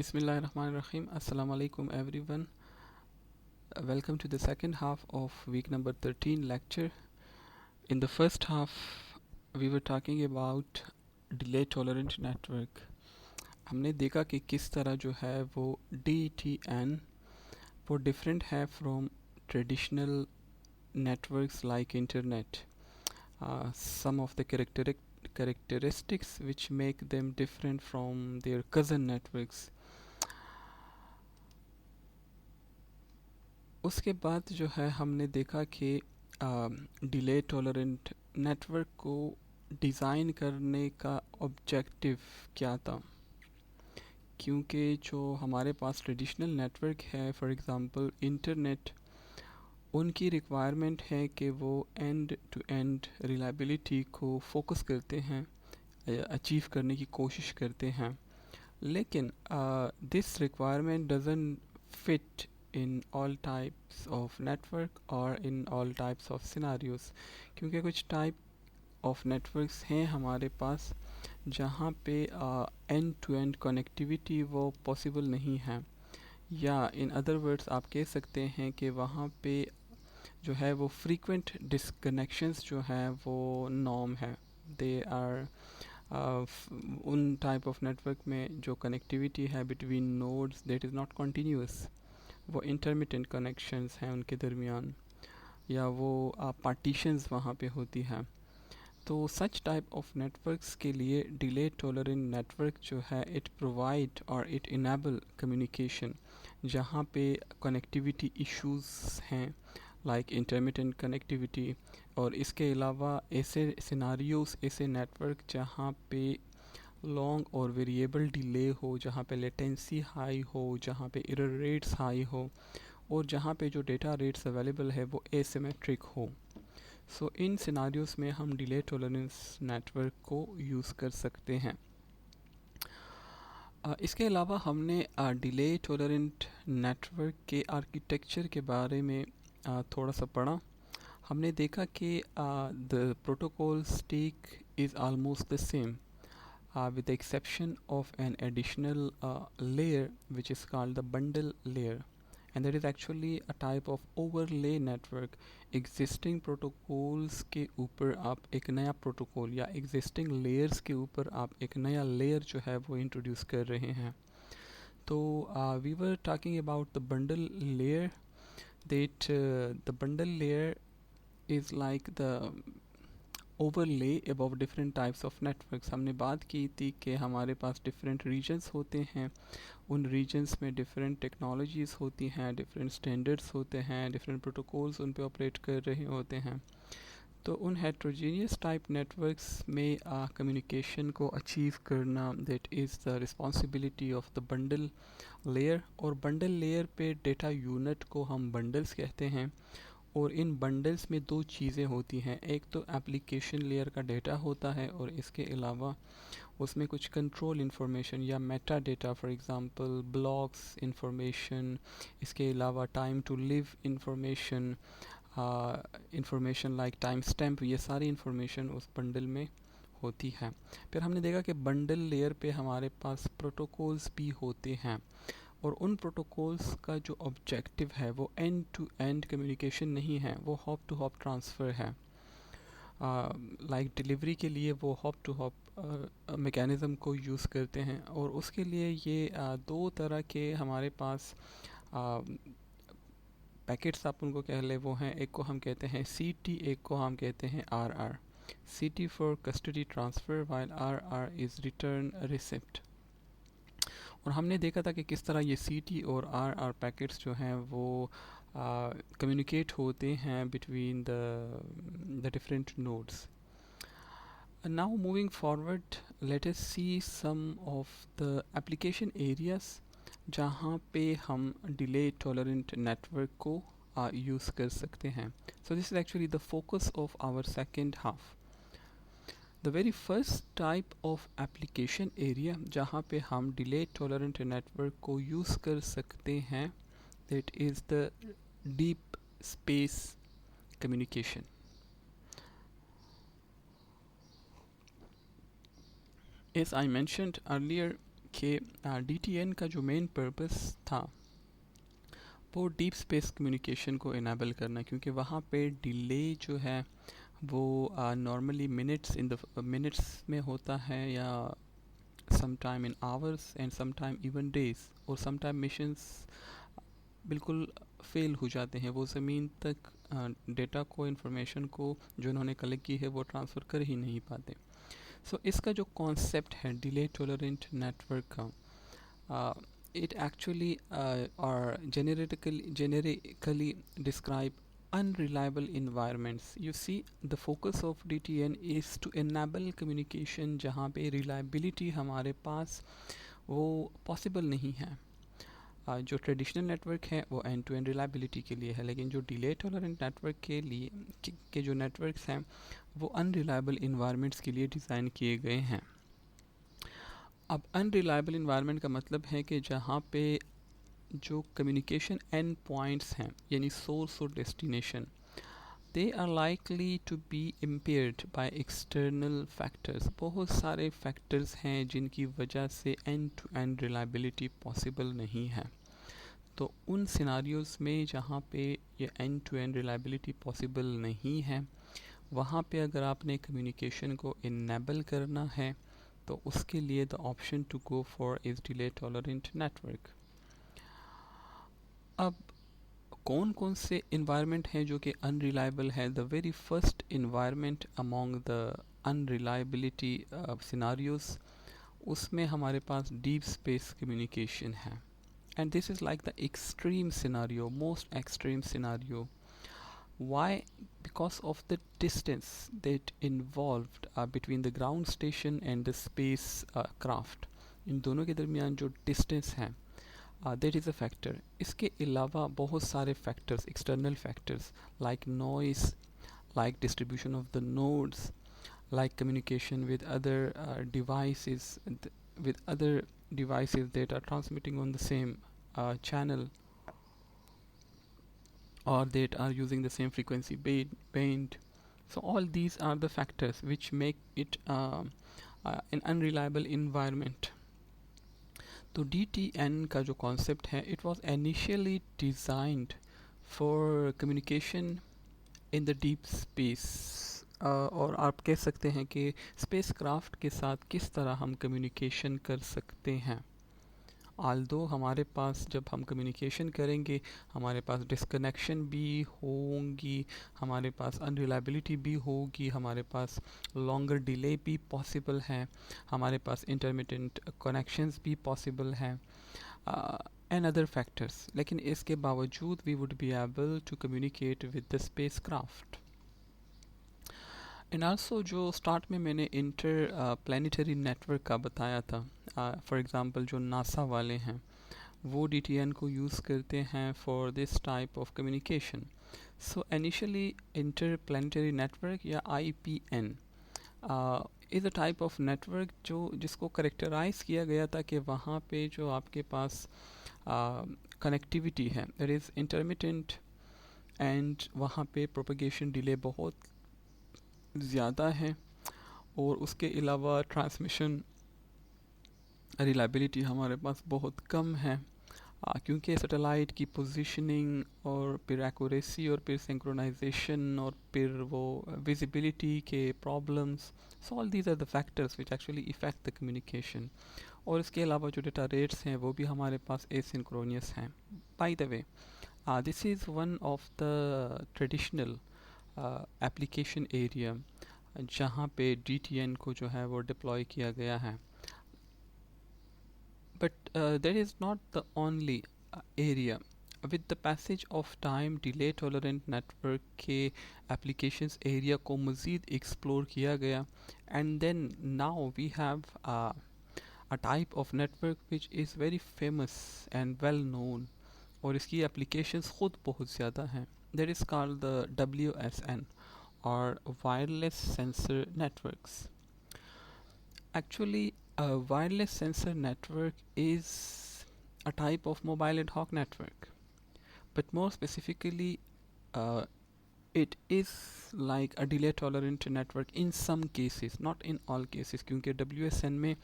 Bismillahirrahmanirrahim. Assalamu alaikum everyone. Welcome to the second half of week number 13 lecture. In the first half, we were talking about delay tolerant network. हमने देखा कि किस तरह जो है वो DTN वो different है from traditional networks like internet. Some of the characteristics which make them different from their cousin networks. उसके बाद जो है हमने देखा कि डिले टॉलरेंट नेटवर्क को डिज़ाइन करने का ऑब्जेक्टिव क्या था, क्योंकि जो हमारे पास ट्रेडिशनल नेटवर्क है, फॉर एग्ज़ाम्पल इंटरनेट, उनकी रिक्वायरमेंट है कि वो एंड टू एंड रिलायबिलिटी को फोकस करते हैं, अचीव करने की कोशिश करते हैं, लेकिन this requirement doesn't fit in all types of network or in all types of scenarios, क्योंकि कुछ टाइप ऑफ नेटवर्क्स हैं हमारे पास जहाँ पे एंड टू एंड कनेक्टिविटी वो पॉसिबल नहीं है, या इन अदर वर्ड्स आप कह सकते हैं कि वहाँ पे जो है वो फ्रीक्वेंट डिसकनेक्शंस जो है वो नॉर्म है. दे आर उन टाइप ऑफ नेटवर्क में जो कनेक्टिविटी है between nodes that is not continuous, वो इंटरमिटेंट कनेक्शंस हैं उनके दरमियान, या वो पार्टीशंस वहाँ पे होती हैं. तो सच टाइप ऑफ नेटवर्क्स के लिए डिले टॉलरेंट नेटवर्क जो है इट प्रोवाइड और इट इनेबल कम्युनिकेशन जहाँ पे कनेक्टिविटी इश्यूज हैं लाइक इंटरमिटेंट कनेक्टिविटी, और इसके अलावा ऐसे सिनारियोस, ऐसे नेटवर्क जहाँ पे लॉन्ग और वेरिएबल डिले हो, जहाँ पे लेटेंसी हाई हो, जहाँ पे एरर रेट्स हाई हो, और जहाँ पे जो डेटा रेट्स अवेलेबल है वो एसिमेट्रिक हो. सो इन सिनारियोस में हम डिले टॉलरेंस नेटवर्क को यूज़ कर सकते हैं. इसके अलावा हमने डिले टॉलरेंट नेटवर्क के आर्किटेक्चर के बारे में थोड़ा सा पढ़ा. हमने देखा कि the protocol stack is almost the same, with the exception of an additional layer which is called the bundle layer, and that is actually a type of overlay network. existing protocols के ऊपर आप एक नया protocol या existing layers के ऊपर आप एक नया layer जो है वो introduce कर रहे हैं. तो we were talking about the bundle layer, that the bundle layer is like the overlay above different types of networks. हमने बात की थी कि हमारे पास डिफरेंट रीजन्स होते हैं, उन रीजन्स में डिफरेंट टेक्नोलॉजीज़ होती हैं, डिफरेंट स्टैंडर्ड्स होते हैं, डिफरेंट प्रोटोकॉल्स उन पे ऑपरेट कर रहे होते हैं. तो उन हेट्रोजीनियस टाइप नेटवर्क्स में कम्युनिकेशन को अचीव करना that is the responsibility of the bundle layer. और बंडल लेयर पे डेटा यूनिट को हम बंडल्स कहते हैं, और इन बंडल्स में दो चीज़ें होती हैं. एक तो एप्लीकेशन लेयर का डेटा होता है, और इसके अलावा उसमें कुछ कंट्रोल इंफॉर्मेशन या meta data, for example blocks information, इसके अलावा time to live information, information like time stamp, ये सारी इंफॉर्मेशन उस बंडल में होती है. फिर हमने देखा कि बंडल लेयर पे हमारे पास प्रोटोकॉल्स भी होते हैं, और उन प्रोटोकॉल्स का जो ऑब्जेक्टिव है वो एंड टू एंड कम्युनिकेशन नहीं है, वो हॉप टू हॉप ट्रांसफ़र है. लाइक डिलीवरी के लिए वो हॉप टू हॉप मैकेनिज़्म को यूज़ करते हैं, और उसके लिए ये दो तरह के हमारे पास पैकेट्स आप उनको कह ले वो हैं. एक को हम कहते हैं CT, एक को हम कहते हैं RR. CT for custody transfer, while RR is return receipt. और हमने देखा था कि किस तरह ये CT और RR पैकेट्स जो हैं वो कम्युनिकेट होते हैं between the different nodes. Now moving forward, let us see some of the application areas जहाँ पे हम डिले टॉलरेंट नेटवर्क को यूज़ कर सकते हैं. So this is actually the focus of our second half. The very first type of application area जहाँ पे हम delay tolerant network को यूज़ कर सकते हैं, that is the deep space communication. As I mentioned earlier कि DTN का जो मेन पर्पस था वो डीप स्पेस कम्युनिकेशन को इनेबल करना, क्योंकि वहाँ पे डिले जो है वो नॉर्मली मिनट्स में होता है, या sometime in hours and sometime even days, और sometime मिशंस बिल्कुल फेल हो जाते हैं, वो ज़मीन तक डेटा को, इंफॉर्मेशन को जो उन्होंने कलेक्ट की है वो ट्रांसफ़र कर ही नहीं पाते। इसका जो कॉन्सेप्ट है डिले टॉलरेंट नेटवर्क का, it actually or generically describe unreliable environments. You see, the focus of DTN is to enable communication जहाँ पे reliability हमारे पास वो पॉसिबल नहीं है। जो ट्रेडिशनल नेटवर्क है वो एंड टू एंड रिलायबिलिटी के लिए है, लेकिन जो डिले टॉलरेंट नेटवर्क के लिए के जो नेटवर्क्स हैं वो अनरिलायबल इन्वायरमेंट्स के लिए डिज़ाइन किए गए हैं। अब अनरिलायबल इन्वायरमेंट का मतलब है कि जहाँ पे जो कम्युनिकेशन एंड पॉइंट्स हैं, यानी सोर्स और destination, they are likely to be impaired by external factors. बहुत सारे फैक्टर्स हैं जिनकी वजह से end to end reliability possible नहीं है। तो उन सिनारियोज़ में जहाँ पे ये end to end reliability possible नहीं है, वहाँ पे अगर आपने कम्युनिकेशन को इनेबल करना है तो उसके लिए the option to go for is delay tolerant network. अब कौन कौन से इन्वायरमेंट हैं जो कि अनरिलायबल है? The very first environment among the unreliability scenarios, उसमें हमारे पास डीप स्पेस कम्युनिकेशन है, and this is like the extreme scenario, most extreme scenario. Why? Because of the distance that involved between the ground station and the space craft. इन दोनों के दरमियान जो distance है, that is a factor. इसके अलावा बहुत सारे factors, external factors like noise, like distribution of the nodes, like communication with other devices that are transmitting on the same channel, or that are using the same frequency band. So all these are the factors which make it an unreliable environment. तो DTN का जो concept है, it was initially designed for communication in the deep space, और आप कह सकते हैं कि स्पेस क्राफ्ट के साथ किस तरह हम कम्युनिकेशन कर सकते हैं। आल्दो हमारे पास जब हम कम्युनिकेशन करेंगे हमारे पास डिस्कनेक्शन भी होंगी, हमारे पास अनरिलायबिलिटी भी होगी, हमारे पास लॉन्गर डिले भी पॉसिबल है, हमारे पास इंटरमिटेंट कनेक्शंस भी पॉसिबल हैं एंड अदर फैक्टर्स, लेकिन इसके बावजूद we would be able to communicate with the spacecraft. And also जो स्टार्ट में मैंने इंटर प्लानिटरी नेटवर्क का बताया था, फॉर एग्ज़ाम्पल जो नासा वाले हैं वो DTN को यूज़ करते हैं for this type of communication. So initially inter planetary network या IPN is a type of network जिसको करेक्टराइज किया गया था कि वहाँ पे जो आपके पास कनेक्टिविटी है दैट इज़ इंटरमिटेंट, एंड वहाँ पे प्रोपगेशन डिले बहुत ज़्यादा है, और उसके अलावा ट्रांसमिशन रिलायबिलिटी हमारे पास बहुत कम है, क्योंकि सैटेलाइट की पोजीशनिंग और फिर एक्यूरेसी और फिर सिंक्रोनाइजेशन और फिर वो विजिबिलिटी के problems, so all these are the factors which actually effect the communication. और इसके अलावा जो डेटा रेट्स हैं वो भी हमारे पास एसिंक्रोनियस हैं। By the way, this is one of the traditional application area जहाँ पे DTN को जो है वो डिप्लॉय किया गया है, but that is not the only area. With the passage of time delay tolerant network के applications area को मज़ीद explore किया गया, and then now we have a type of network which is very famous and well known, और इसकी applications खुद बहुत ज़्यादा हैं, that is called the WSN or wireless sensor networks. Actually, a wireless sensor network is a type of mobile ad hoc network, but more specifically, uh, it is like a delay tolerant network in some cases, not in all cases, क्योंकि WSN में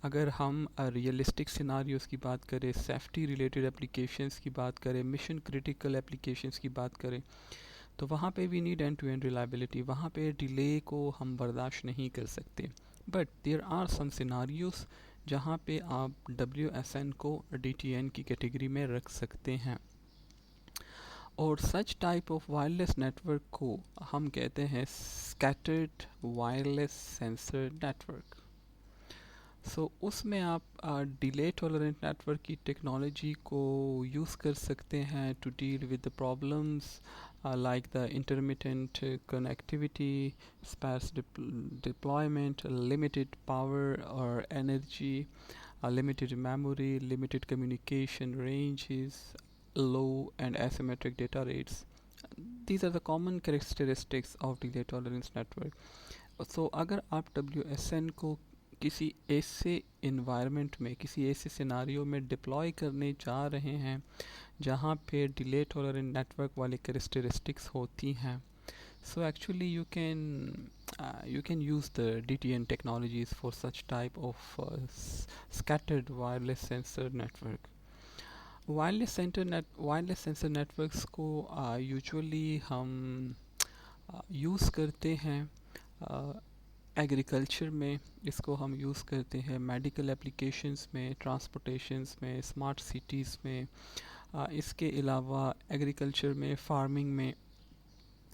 अगर हम realistic scenarios की बात करें, safety related applications की बात करें, मिशन क्रिटिकल एप्लीकेशंस की बात करें, तो वहाँ पे we need end to end reliability. वहाँ पे डिले को हम बर्दाश्त नहीं कर सकते। But there are some scenarios जहाँ पे आप WSN को DTN की कैटेगरी में रख सकते हैं, और सच टाइप ऑफ वायरलेस नेटवर्क को हम कहते हैं स्कैटर्ड वायरलेस सेंसर नेटवर्क। उसमें आप डिले टॉलरेंट नेटवर्क की टेक्नोलॉजी को यूज़ कर सकते हैं to deal with the problems like the intermittent connectivity, sparse deployment, limited power or energy, limited memory, limited communication ranges, low and asymmetric data rates. These are the common characteristics of delay tolerance network. अगर आप WSN को किसी ऐसे environment में, किसी ऐसे scenario में deploy करने जा रहे हैं जहाँ पे डिले टॉलरेंट नेटवर्क वाली कैरेक्टरिस्टिक्स होती हैं, so actually you can use the DTN technologies for such type of scattered wireless sensor network. Wireless sensor networks को यूजुअली हम यूज़ करते हैं एग्रीकल्चर में, इसको हम यूज़ करते हैं मेडिकल एप्लीकेशंस में, ट्रांसपोर्टेशंस में, स्मार्ट सिटीज़ में, इसके अलावा एग्रीकल्चर में, फार्मिंग में,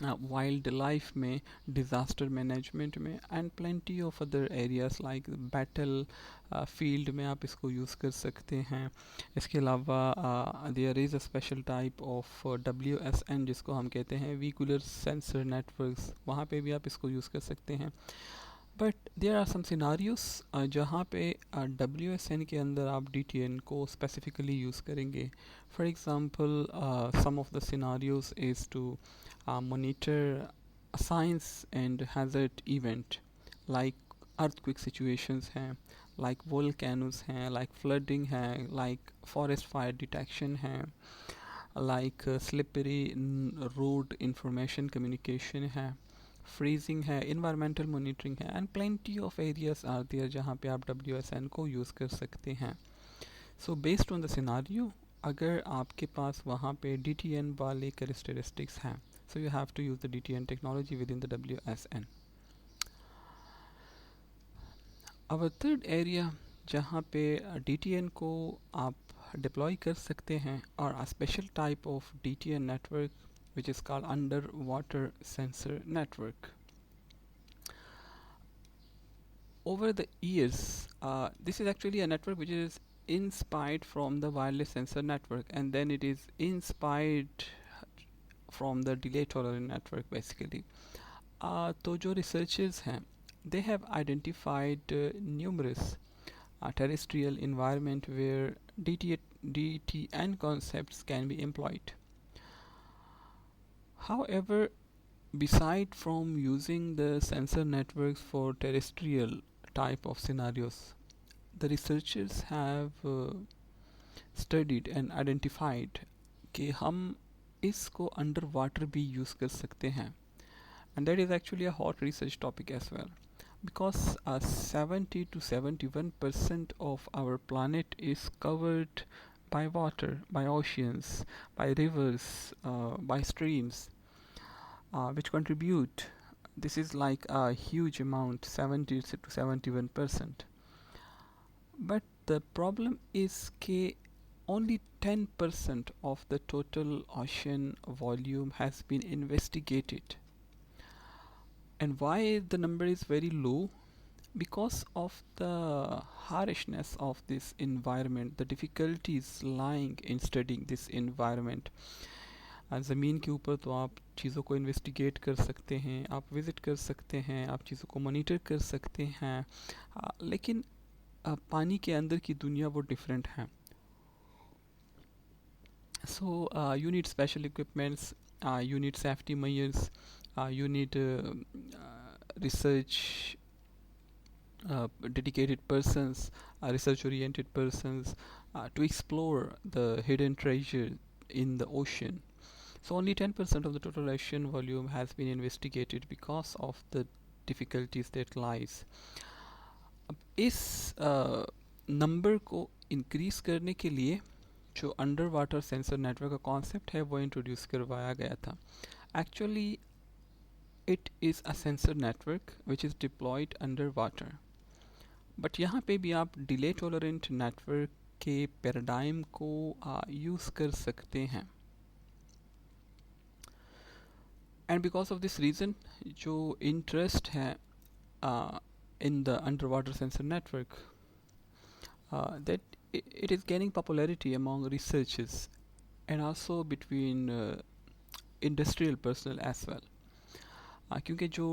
वाइल्ड लाइफ में, डिज़ास्टर मैनेजमेंट में, and plenty of other areas like battlefield में आप इसको यूज़ कर सकते हैं। इसके अलावा there is a special type of WSN जिसको हम कहते हैं व्हीकुलर सेंसर नेटवर्क्स, वहाँ पे भी आप इसको यूज़ कर सकते हैं। But there are some scenarios जहाँ पे WSN के अंदर आप DTN को स्पेसिफिकली यूज़ करेंगे। For example some of the scenarios is to monitor science and hazard event like earthquake situations हैं, like volcanoes हैं, like flooding है, like forest fire detection है, like slippery road information communication है, freezing है, environmental monitoring है, and plenty of areas are there जहाँ पे आप WSN को यूज़ कर सकते हैं। So based on the scenario, अगर आपके पास वहाँ पे DTN वाले characteristics हैं, so you have to use the DTN technology within the WSN. Our third area जहाँ पे DTN को आप डिप्लॉय कर सकते हैं और a special type of DTN network which is called underwater sensor network. Over the years, this is actually a network which is inspired from the wireless sensor network, and then it is inspired from the delay tolerant network basically. तो जो researchers हैं, they have identified numerous terrestrial environment where DTN concepts can be employed. However, beside from using the sensor networks for terrestrial type of scenarios, the researchers have studied and identified कि हम इसको under water भी use कर सकते हैं, and that is actually a hot research topic as well, because 70 to 71% of our planet is covered by water, by oceans, by rivers, by streams, which contribute. This is like a huge amount, 70 to 71%. But the problem is that only 10% of the total ocean volume has been investigated. And why the number is very low? Because of the harshness of this environment, the difficulties lying in studying this environment. ज़मीन के ऊपर तो आप चीज़ों को investigate कर सकते हैं, आप विज़िट कर सकते हैं, आप चीज़ों को मॉनिटर कर सकते हैं, लेकिन पानी के अंदर की दुनिया वो डिफरेंट है. So you need special equipments, you need safety measures, you need research dedicated persons, research oriented persons to explore the hidden treasure in the ocean. So only 10% of the total ocean volume has been investigated because of the difficulties that lies. अब इस number को increase करने के लिए जो under water sensor network का concept है वो इंट्रोड्यूस करवाया गया था. Actually it is a sensor network which is deployed underwater. बट यहाँ पे भी आप डिले टॉलरेंट नेटवर्क के पैराडाइम को यूज़ कर सकते हैं. And because of this reason जो इंटरेस्ट है in the underwater sensor network, that it is gaining popularity among researchers and also between industrial personnel as well. क्योंकि जो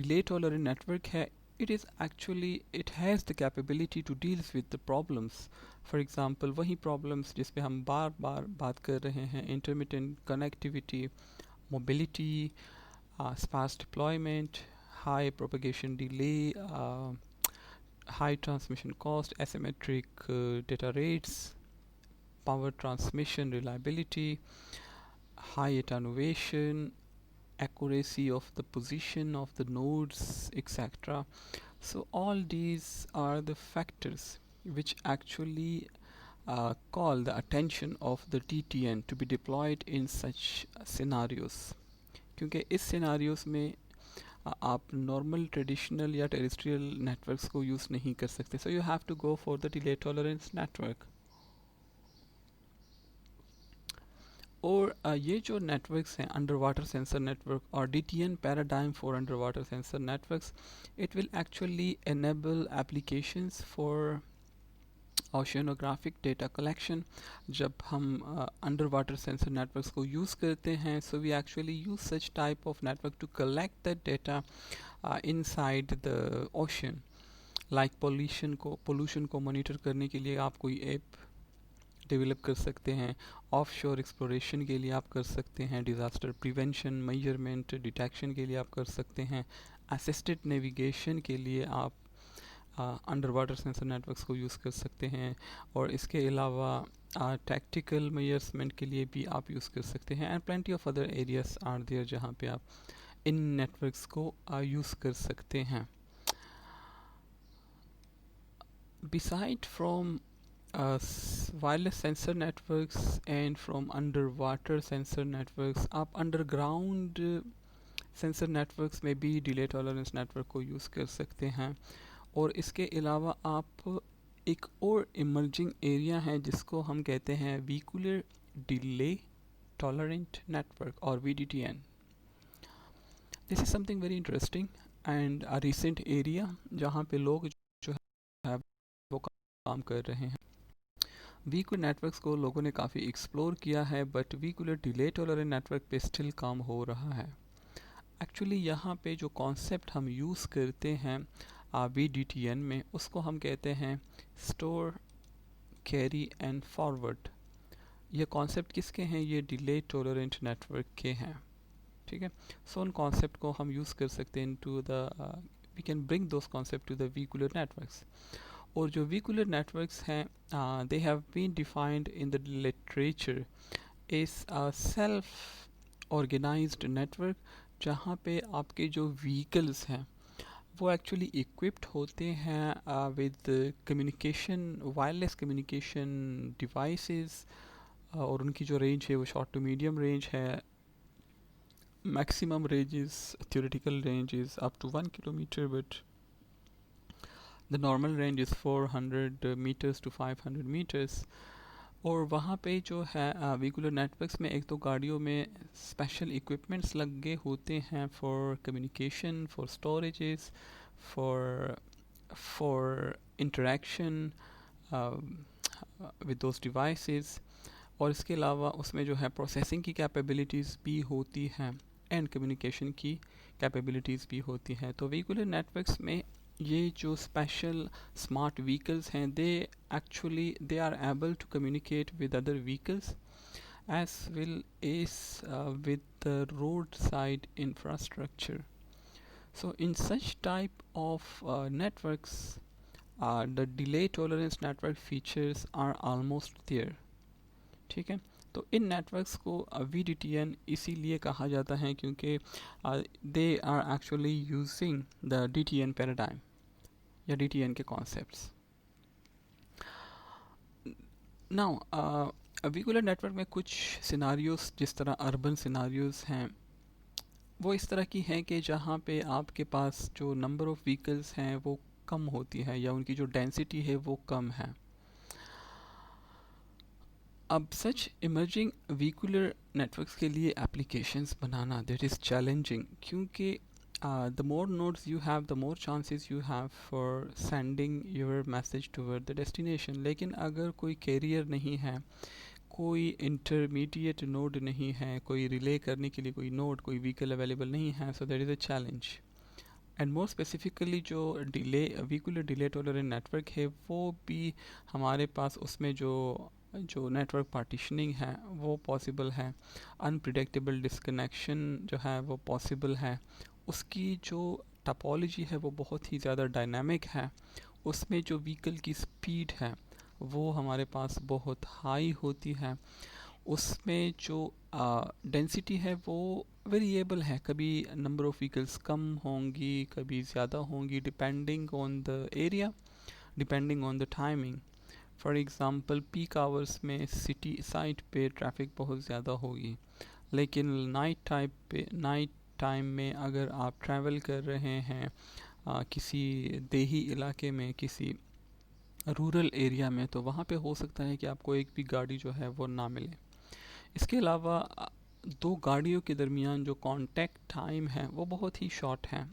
delay tolerant network है, it has the capability to deal with the problems. For example, वही problems जिस पे हम बार बार बात कर रहे हैं, intermittent connectivity, mobility, sparse deployment, high propagation delay, high transmission cost, asymmetric data rates, power transmission reliability, high attenuation, accuracy of the position of the nodes, etc. So all these are the factors which actually call the attention of the DTN to be deployed in such scenarios. क्योंकि इस scenarios में आप normal traditional या terrestrial networks को use नहीं कर सकते. So you have to go for the delay tolerance network. और ये जो नेटवर्क्स हैं अंडर वाटर सेंसर नेटवर्क और DTN paradigm for under water sensor networks, it will actually enable applications for oceanographic data collection. जब हम under water sensor networks को use करते हैं, so we actually use such type of network to collect the data inside the ocean. Like pollution को monitor करने के लिए आप कोई ऐप डेवलप कर सकते हैं, ऑफशोर एक्सप्लोरेशन के लिए आप कर सकते हैं, डिज़ास्टर प्रिवेंशन, मेजरमेंट, डिटेक्शन के लिए आप कर सकते हैं, असिस्टेड नेविगेशन के लिए आप अंडर वाटर सेंसर नेटवर्क्स को यूज़ कर सकते हैं. और इसके अलावा टैक्टिकल मेजरमेंट के लिए भी आप यूज़ कर सकते हैं. And plenty of other areas are there जहाँ पे आप इन नेटवर्क्स को यूज़ कर सकते हैं. Beside from wireless sensor networks and from under water sensor networks, आप अंडरग्राउंड सेंसर नेटवर्क्स में भी डिले टॉलरेंस नेटवर्क को यूज़ कर सकते हैं. और इसके अलावा आप एक और इमर्जिंग एरिया है जिसको हम कहते हैं व्हीकुलर डिले टॉलरेंट नेटवर्क और VDTN. This is something very interesting and a recent area जहाँ पे लोग जो है वो काम कर रहे हैं. व्हीकुलर नेटवर्क्स को लोगों ने काफ़ी एक्सप्लोर किया है, but vehicular delay tolerant network पे स्टिल काम हो रहा है. एक्चुअली यहाँ पे जो कॉन्सेप्ट हम यूज़ करते हैं VDTN में, उसको हम कहते हैं स्टोर, कैरी एंड फॉरवर्ड. ये कॉन्सेप्ट किसके हैं? ये डिले टॉलरेंट नेटवर्क के हैं. ठीक है. सो उन कॉन्सेप्ट को हम यूज़ कर सकते हैं to the we can bring those concept to the vehicular networks. और जो व्हीकुलर नेटवर्क्स हैं, they have been defined in the literature is a self organised network, जहाँ पे आपके जो व्हीकल्स हैं वो एक्चुअली इक्विप्ड होते हैं with communication, wireless communication devices. और उनकी जो रेंज है वो शॉर्ट टू मीडियम रेंज है. Maximum range is theoretical range is up to 1 kilometer, but the normal range is 400 meters to 500 meters. और वहाँ पे जो है व्हीकुलर नेटवर्क्स में एक तो गाड़ियों में स्पेशल इक्विपमेंट्स लगे होते हैं for communication, for storages, for interaction with those devices. और इसके अलावा उसमें जो है प्रोसेसिंग की कैपेबिलिटीज़ भी होती हैं एंड कम्युनिकेशन की कैपेबिलिटीज़ भी होती हैं. तो व्हीकुलर नेटवर्क्स में ये जो स्पेशल स्मार्ट व्हीकल्स हैं, they are able to communicate with other vehicles as well as with the roadside infrastructure. So in such type of networks, the delay tolerance network features are almost there. ठीक है. तो इन networks को VDTN इसीलिए कहा जाता है क्योंकि they are actually using the DTN paradigm या DTN के कॉन्सेप्ट्स. नाउ व्हीकुलर नेटवर्क में कुछ सिनारियोस जिस तरह अर्बन सिनारियोस हैं वो इस तरह की हैं कि जहाँ पे आपके पास जो नंबर ऑफ़ व्हीकल्स हैं वो कम होती है या उनकी जो डेंसिटी है वो कम है. अब सच इमर्जिंग व्हीकुलर नेटवर्क्स के लिए एप्लीकेशंस बनाना दैट इज़ चैलेंजिंग, क्योंकि the more nodes you have the more chances you have for sending your message toward the destination. लेकिन अगर कोई कैरियर नहीं है, कोई इंटरमीडिएट नोड नहीं है, कोई रिले करने के लिए कोई नोड, कोई व्हीकल अवेलेबल नहीं है, so that is a challenge. And more specifically जो delay vehicular delay tolerant network है वो भी हमारे पास उसमें जो जो नेटवर्क पार्टीशनिंग है वो पॉसिबल है. अनप्रिडिक्टेबल डिस्कनेक्शन जो है वो पॉसिबल है. उसकी जो टपोलॉजी है वो बहुत ही ज़्यादा डायनामिक है. उसमें जो व्हीकल की स्पीड है वो हमारे पास बहुत हाई होती है. उसमें जो डेंसिटी है वो वेरिएबल है. कभी नंबर ऑफ़ व्हीकल्स कम होंगी, कभी ज़्यादा होंगी, depending on the area, depending on the timing. For example peak hours में सिटी साइड पे ट्रैफिक बहुत ज़्यादा होगी, लेकिन नाइट टाइम में अगर आप ट्रैवल कर रहे हैं किसी देही इलाके में, किसी रूरल एरिया में, तो वहाँ पे हो सकता है कि आपको एक भी गाड़ी जो है वो ना मिले. इसके अलावा दो गाड़ियों के दरमियान जो कांटेक्ट टाइम है वो बहुत ही शॉर्ट है,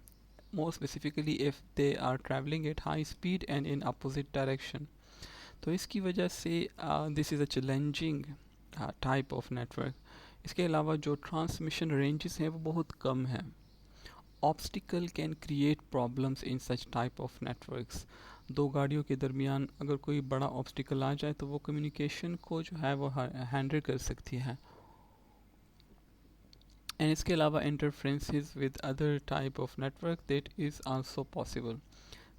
more specifically if they are travelling at high speed and in opposite direction. तो इसकी वजह से this is a challenging type of network. इसके अलावा जो ट्रांसमिशन रेंजेस हैं वो बहुत कम है. Obstacle can create problems in such type of networks. दो गाड़ियों के दरमियान अगर कोई बड़ा ऑब्स्टिकल आ जाए तो वो कम्युनिकेशन को जो है वो हैंडल कर सकती है. एंड इसके अलावा interferences with other type of network that is also possible.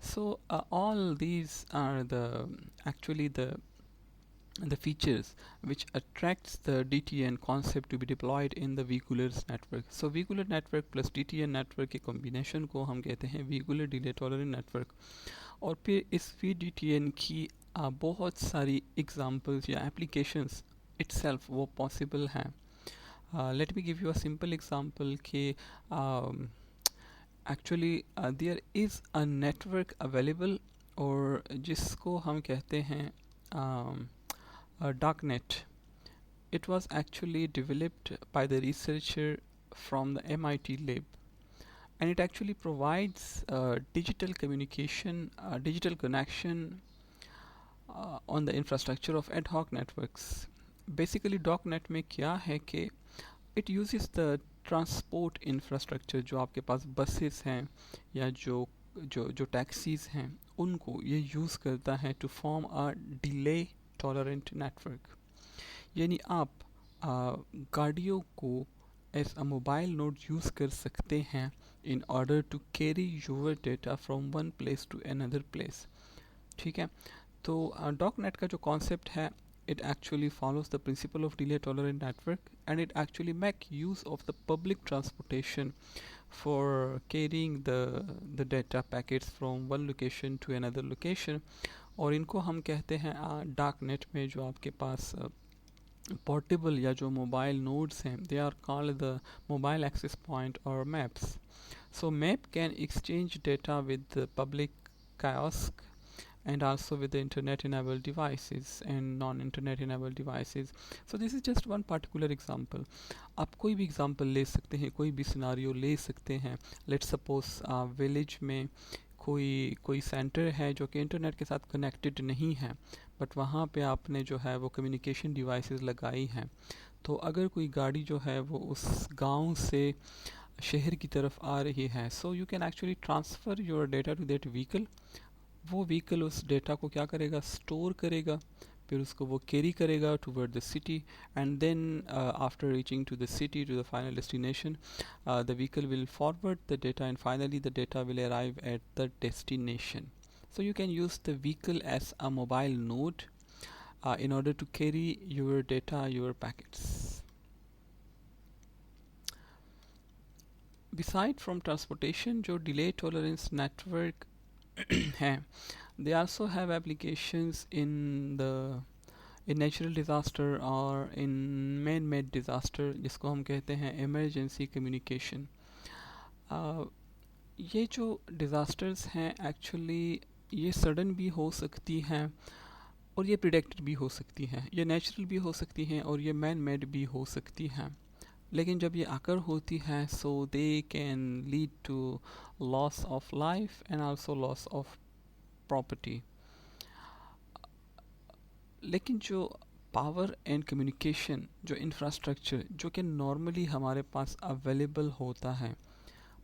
So all these are actually the features which attracts the DTN concept to be deployed in the vehicular network. So vehicular network plus DTN network के combination को हम कहते हैं vehicular delay tolerant network. और फिर इस VDTN की बहुत सारी examples या applications itself वो possible हैं. Let me give you a simple example कि actually there is a network available और जिसको हम कहते हैं darknet. It was actually developed by the researcher from the MIT lab, and it actually provides digital communication, digital connection on the infrastructure of ad hoc networks. Basically darknet में क्या है कि it uses the transport infrastructure, जो आपके पास buses हैं या जो taxis हैं, उनको ये यूज़ करता है to form a delay tolerant network. यानी आप गाड़ियों को as a mobile node use कर सकते हैं in order to carry your data from one place to another place. ठीक है. तो डॉकनेट का जो कॉन्सेप्ट है, it actually follows the principle of delay tolerant network, and it actually make use of the public transportation for carrying the data packets from one location to another location. और इनको हम कहते हैं डार्क नेट में जो आपके पास portable या जो मोबाइल नोड्स हैं, they are called the mobile access point और MAPs. So MAP can exchange data with public kiosk and also with the internet enabled devices and non-internet enabled devices. So this is just one particular example. आप कोई भी example ले सकते हैं, कोई भी scenario ले सकते हैं. Let's suppose village में कोई सेंटर है जो कि इंटरनेट के साथ कनेक्टेड नहीं है, बट वहाँ पे आपने जो है वो कम्युनिकेशन डिवाइसेस लगाई हैं. तो अगर कोई गाड़ी जो है वो उस गांव से शहर की तरफ आ रही है, so you can actually transfer your data to that vehicle. वो व्हीकल उस डेटा को क्या करेगा, स्टोर करेगा, फिर उसको वो कैरी करेगा toward the city, and then after reaching to the city to the final destination, the vehicle will forward the data and finally the data will arrive at the destination. So you can use the vehicle as a mobile node in order to carry your data, your packets. Beside from transportation, जो delay tolerance network हैं, they also have applications in in natural disaster और in man made disaster जिसको हम कहते हैं emergency communication. ये जो disasters हैं एक्चुअली ये सडन भी हो सकती हैं और ये प्रिडिक्टेड भी हो सकती हैं, ये नेचुरल भी हो सकती हैं और ये मैन मेड भी हो सकती हैं। लेकिन जब ये आकर होती है so they can lead to loss of life and also loss of property. लेकिन जो पावर एंड कम्युनिकेशन जो इंफ्रास्ट्रक्चर जो कि नॉर्मली हमारे पास अवेलेबल होता है,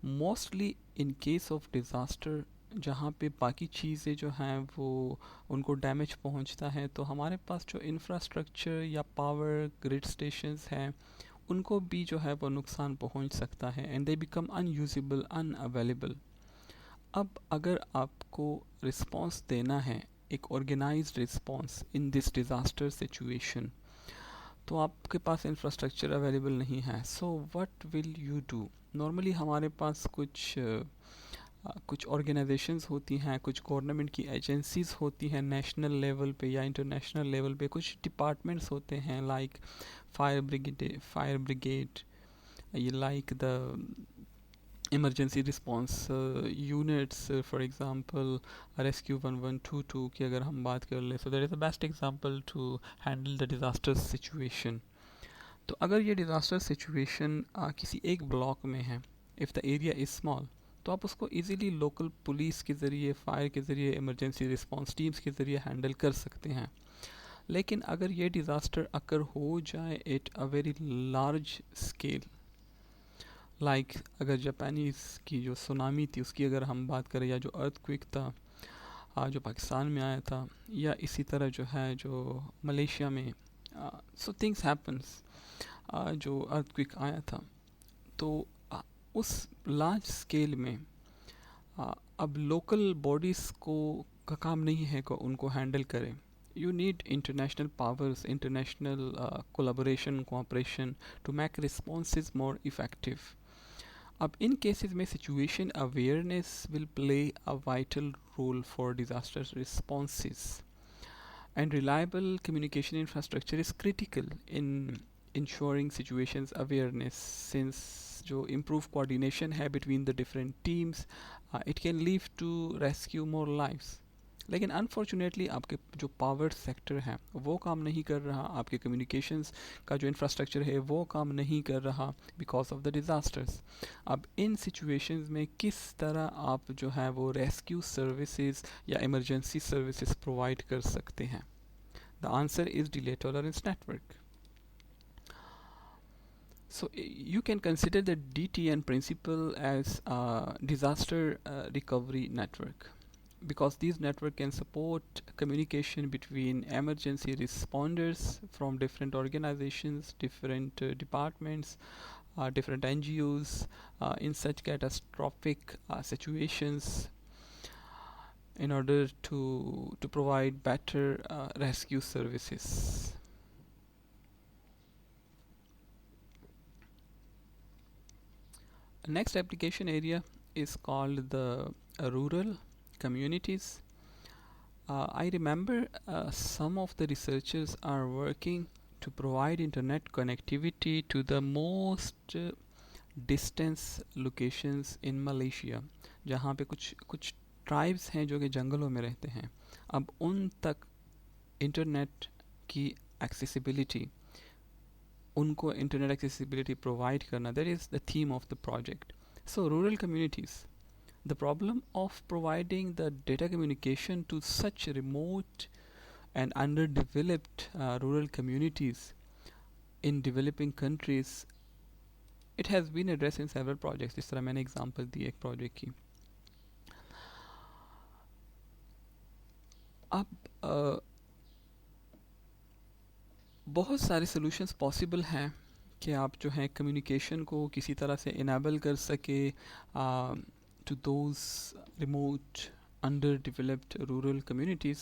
mostly in case of disaster जहाँ पे बाकी चीज़ें जो हैं वो उनको डैमेज पहुँचता है, तो हमारे पास जो इंफ्रास्ट्रक्चर या पावर ग्रिड स्टेशंस हैं उनको भी जो है वो नुकसान पहुँच सकता है and they become unusable unavailable. अब अगर आपको रिस्पॉन्स देना है, एक organised response in this disaster situation, तो आपके पास इंफ्रास्ट्रक्चर अवेलेबल नहीं है, so what will you do. Normally हमारे पास कुछ ऑर्गेनाइजेशंस होती हैं, कुछ गवर्नमेंट की एजेंसीज होती हैं नेशनल लेवल पे या इंटरनेशनल लेवल पे, कुछ डिपार्टमेंट्स होते हैं लाइक फायर ब्रिगेड, ये like the emergency response units, for example rescue 1122 की अगर हम बात कर लें, so that is the best example to handle the disaster situation. तो अगर ये डिज़ास्टर सिचुएशन किसी एक ब्लॉक में है, if the area is small, तो आप उसको इजीली लोकल पुलिस के ज़रिए, फायर के ज़रिए, इमरजेंसी रिस्पांस टीम्स के ज़रिए हैंडल कर सकते हैं। लेकिन अगर ये डिज़ास्टर अकर हो जाए at a very large scale, like अगर जापानीज़ की जो सुनामी थी उसकी अगर हम बात करें, या जो अर्थक्वेक था जो पाकिस्तान में आया था, या इसी तरह जो है जो मलेशिया में, सो थिंग्स हैपन्स, जो अर्थक्वेक आया था, तो उस लार्ज स्केल में अब लोकल बॉडीज़ को का काम नहीं है को उनको हैंडल करें। You need international powers, international collaboration, cooperation to make responses more effective. अब इन केसेस में situation awareness will play a vital role for disaster responses and reliable communication infrastructure is critical in ensuring situations awareness, since जो improve coordination है between the different teams, it can lead to rescue more lives। लेकिन unfortunately आपके जो power sector है वो काम नहीं कर रहा, आपके कम्युनिकेशंस का जो इंफ्रास्ट्रक्चर है वो काम नहीं कर रहा बिकॉज ऑफ द डिज़ास्टर्स। अब इन सिचुएशंस में किस तरह आप जो है वो रेस्क्यू सर्विसेज या इमरजेंसी सर्विसेज प्रोवाइड कर सकते हैं? The answer is delay tolerance network. So you can consider the DTN principle as a disaster recovery network, because these network can support communication between emergency responders from different organizations, different departments, different NGOs in such catastrophic situations in order to provide better rescue services. Next application area is called the rural communities. I remember some of the researchers are working to provide internet connectivity to the most distance locations in Malaysia, जहाँ पे कुछ tribes हैं जो कि जंगलों में रहते हैं। अब उन तक इंटरनेट की एक्सेसिबिलिटी, उनको इंटरनेट एक्सेसिबिलिटी प्रोवाइड करना, that is the theme of the project. So rural communities, the problem of providing the data communication to such remote and underdeveloped rural communities in developing countries, it has been addressed in several projects। जिस तरह मैंने example दी एक project की। अब बहुत सारे solutions possible हैं कि आप जो है कम्युनिकेशन को किसी तरह से इनेबल कर सके to those remote underdeveloped rural communities.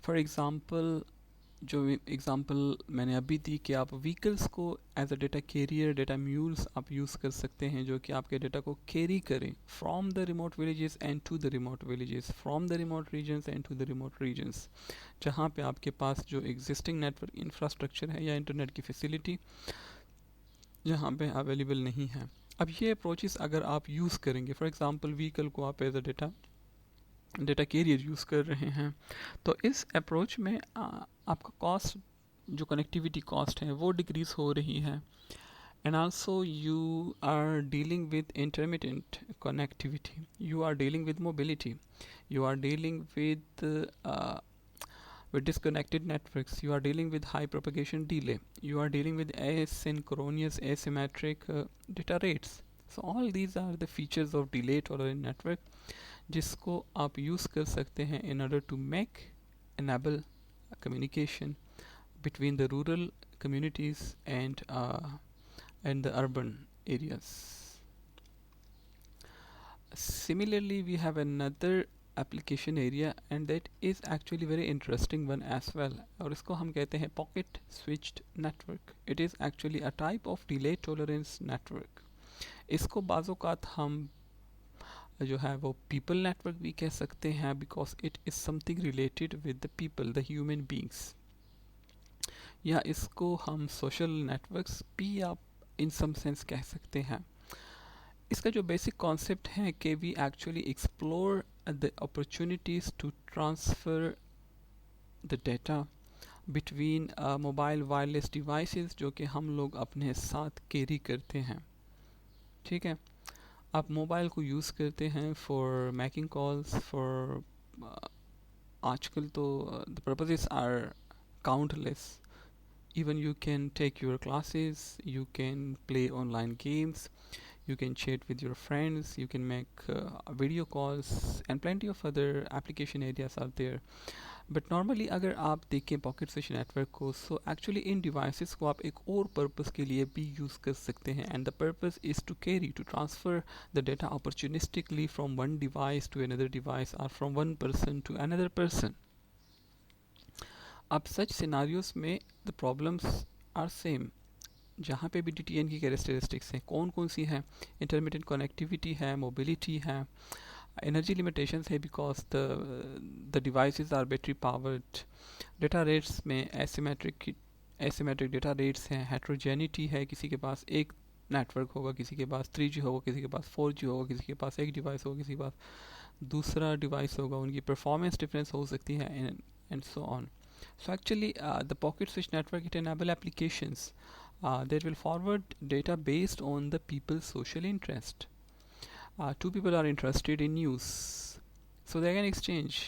For example, जो एग्जांपल मैंने अभी दी कि आप व्हीकल्स को as a data carrier, data mules आप यूज़ कर सकते हैं, जो कि आपके डेटा को कैरी करें from the remote villages and to the remote villages, from the remote regions and to the remote regions, जहाँ पे आपके पास जो एग्जिस्टिंग नेटवर्क इंफ्रास्ट्रक्चर है या इंटरनेट की फैसिलिटी जहाँ पे अवेलेबल नहीं है। अब ये अप्रोचेस अगर आप यूज़ करेंगे, फॉर एग्जांपल व्हीकल को आप as a data carrier use कर रहे हैं, तो इस अप्रोच में आपका कॉस्ट, जो कनेक्टिविटी कॉस्ट है वो डिक्रीज़ हो रही है, and also you are dealing with intermittent connectivity, you are dealing with mobility, you are dealing with disconnected networks, you are dealing with high propagation delay, you are dealing with asynchronous asymmetric data rates. So all these are the features of delay tolerant network जिसको आप use कर सकते हैं in order to make enable communication between the rural communities and the urban areas. Similarly, we have another application area and that is actually very interesting one as well, और इसको हम कहते हैं pocket switched network. It is actually a type of delay tolerance network. इसको बाज़ोकात हम जो है वो people network भी कह सकते हैं, because it is something related with the people, the human beings. या इसको हम social networks भी आप in some sense कह सकते हैं. इसका जो बेसिक कॉन्सेप्ट है कि we actually explore the opportunities to transfer the data between mobile wireless devices जो कि हम लोग अपने साथ कैरी करते हैं. ठीक है, आप मोबाइल को यूज़ करते हैं फॉर मेकिंग कॉल्स, फॉर आजकल तो the purposes are countless. Even you can take your classes, you can play online games, you can chat with your friends, you can make video calls and plenty of other application areas are there. But normally अगर आप देखें pocket switch network को, so actually in devices को आप एक और purpose के लिए भी यूज़ कर सकते हैं, and the purpose is to carry, to transfer the data opportunistically from one device to another device और from one person to another person. अब सच सिनारियोस में द प्रॉब्लम्स आर सेम. जहाँ पे भी DTN की कैरेक्टरिस्टिक्स हैं, कौन कौन सी हैं? इंटरमीडिएट कनेक्टिविटी है, मोबिलिटी है, एनर्जी लिमिटेशंस है because the devices are battery powered, data rates में एसिमेट्रिक डेटा रेट्स हैं, हेट्रोजेनिटी है, किसी के पास एक नेटवर्क होगा, किसी के पास 3G होगा, किसी के पास 4G होगा, किसी के पास एक डिवाइस होगा, किसी के पास दूसरा डिवाइस होगा, उनकी परफॉर्मेंस डिफरेंस हो सकती है and so on. So actually, the pocket switch network it enable applications that will forward data based on the people's social interest. Two people are interested in news, so they can exchange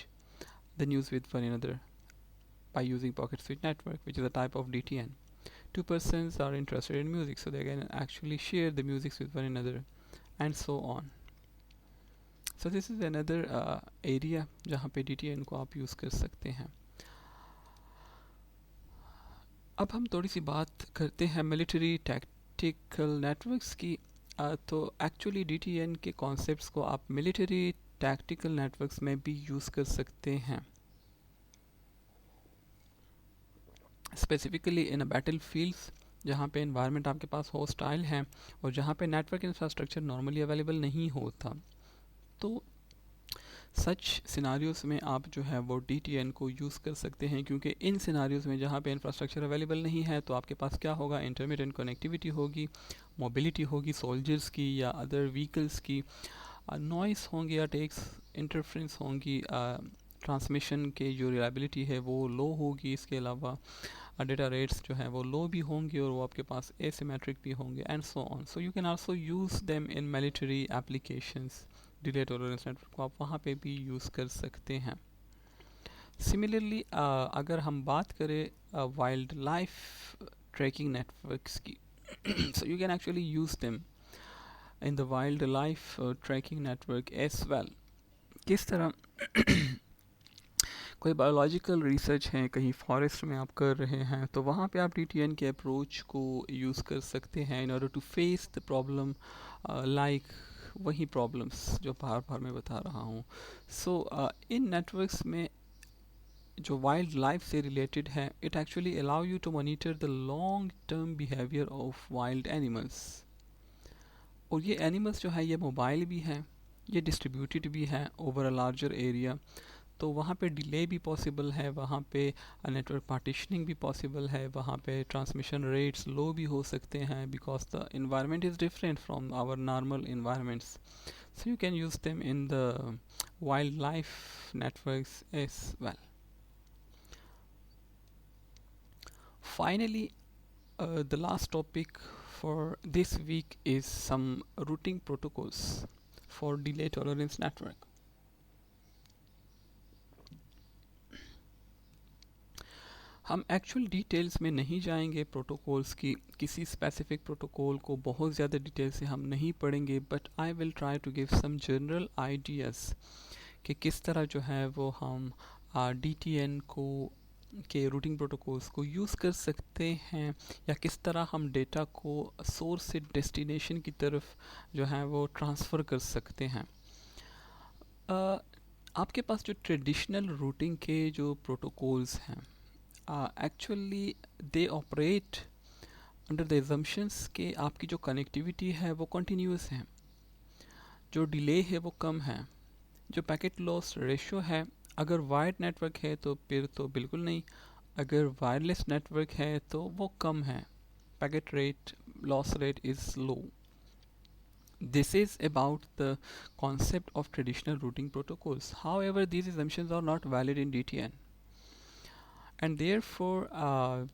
the news with one another by using pocket switch network, which is a type of DTN. Two persons are interested in music, so they can actually share the music with one another, and so on. So this is another area जहाँ पे DTN को आप use कर सकते हैं. अब हम थोड़ी सी बात करते हैं मिलिट्री टैक्टिकल नेटवर्क्स की. तो एक्चुअली DTN के कॉन्सेप्ट्स को आप मिलिट्री टैक्टिकल नेटवर्क्स में भी यूज़ कर सकते हैं, specifically in a battle fields जहाँ पे एनवायरनमेंट आपके पास हॉस्टाइल है और जहाँ पे नेटवर्क इंफ्रास्ट्रक्चर नॉर्मली अवेलेबल नहीं होता. तो सच सिनारियोस में आप जो है वो DTN को यूज़ कर सकते हैं, क्योंकि इन सिनारियोस में जहाँ पे इंफ्रास्ट्रक्चर अवेलेबल नहीं है तो आपके पास क्या होगा? इंटरमीडिएट कनेक्टिविटी होगी, मोबिलिटी होगी सोल्जर्स की या अदर व्हीकल्स की, नॉइस होंगे या टेक्स इंटरफ्रेंस होंगी, ट्रांसमिशन के जो रिलायबिलिटी है वो लो होगी, इसके अलावा डेटा रेट्स जो है वो लो भी होंगे और वो आपके पास एसिमेट्रिक भी होंगे and so on. So you can also use them in military applications. Delay tolerance network को आप वहाँ पे भी यूज़ कर सकते हैं. सिमिलरली अगर हम बात करें वाइल्ड लाइफ ट्रैकिंग नेटवर्क्स की, so you can actually use them in the wildlife tracking network as well. किस तरह? कोई बायोलॉजिकल रिसर्च है, कहीं फॉरेस्ट में आप कर रहे हैं, तो वहाँ पे आप DTN के अप्रोच को यूज़ कर सकते हैं in order to face the problem, like वही प्रॉब्लम्स जो बार बार मैं बता रहा हूँ. सो इन नेटवर्क्स में जो वाइल्ड लाइफ से रिलेटेड है, it actually allow you to monitor the long term behaviour of wild animals. और ये एनिमल्स जो है ये मोबाइल भी हैं, ये डिस्ट्रीब्यूटेड भी हैं ओवर अ लार्जर एरिया। तो वहाँ पे डिले भी पॉसिबल है, वहाँ पे नेटवर्क पार्टीशनिंग भी पॉसिबल है, वहाँ पे ट्रांसमिशन रेट्स लो भी हो सकते हैं, because the environment is different from our normal environments. So you can use them in the wildlife networks as well. Finally, the last topic for this week is some routing protocols for delay tolerance network. हम actual details में नहीं जाएंगे protocols की, किसी specific protocol को बहुत ज़्यादा detail से हम नहीं पढ़ेंगे, but I will try to give some general ideas कि किस तरह जो है वो हम DTN को के रूटिंग प्रोटोकॉल्स को यूज़ कर सकते हैं, या किस तरह हम डेटा को सोर्स से डेस्टिनेशन की तरफ जो है वो ट्रांसफ़र कर सकते हैं। आपके पास जो ट्रेडिशनल रूटिंग के जो प्रोटोकॉल्स हैं, actually they operate under the assumptions कि आपकी जो कनेक्टिविटी है वो कंटिन्यूस है, जो डिले है वो कम है, जो पैकेट लॉस रेशो है, अगर वायर्ड नेटवर्क है तो फिर तो बिल्कुल नहीं, अगर वायरलेस नेटवर्क है तो वो कम है, packet rate laws rate is low. This is about the concept of traditional routing protocols. However, these assumptions are not valid in DTN. And therefore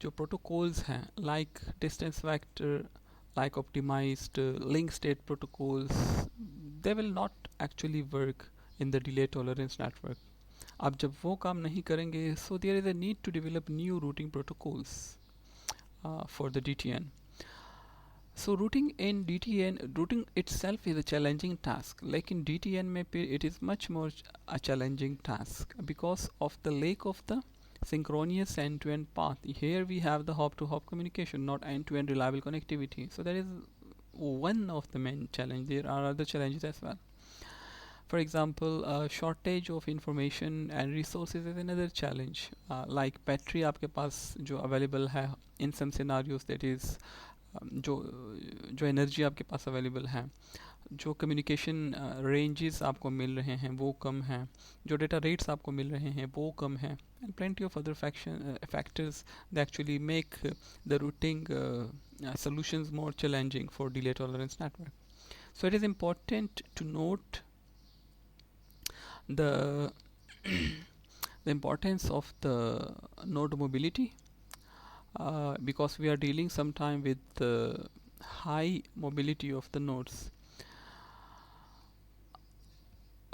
जो protocols हैं like distance vector, like optimized link state protocols, they will not actually work in the delay tolerance network. अब जब वो काम नहीं करेंगे, so there is a need to develop new routing protocols for the DTN. So routing in DTN, routing itself is a challenging task. Like in DTN में it is much more a challenging task because of the lack of the synchronous end-to-end path. Here we have the hop-to-hop communication, not end-to-end reliable connectivity. So that is one of the main challenge. There are other challenges as well. For example, shortage of information and resources is another challenge. Like battery आपके पास जो available है in some scenarios, that is जो energy आपके पास available है, जो communication ranges आपको मिल रहे हैं वो कम हैं, जो डेटा रेट्स आपको मिल रहे हैं वो कम हैं, and plenty of other factors that actually make the routing solutions more challenging for delay tolerance network. So it is important to note the the importance of the node mobility, because we are dealing sometime with the high mobility of the nodes.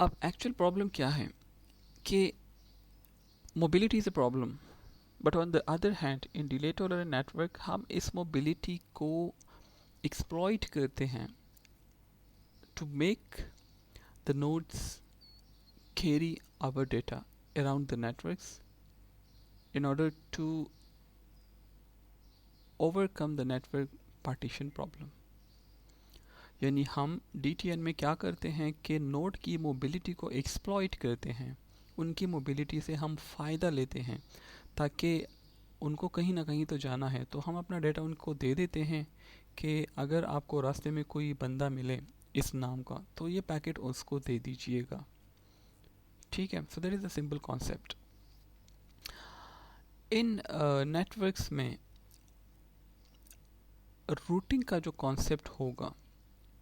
अब actual problem क्या है कि mobility is a problem, but on the other hand in delay tolerant network हम इस mobility को exploit करते हैं to make the nodes carry our data around the networks in order to overcome the network partition problem. यानी हम DTN में क्या करते हैं कि नोड की मोबिलिटी को एक्सप्लॉइट करते हैं, उनकी मोबिलिटी से हम फ़ायदा लेते हैं, ताकि उनको कहीं ना कहीं तो जाना है, तो हम अपना डेटा उनको दे देते हैं कि अगर आपको रास्ते में कोई बंदा मिले इस नाम का तो ये पैकेट उसको दे दीजिएगा. ठीक है, so that is a simple concept. In networks में रूटिंग का जो कॉन्सेप्ट होगा,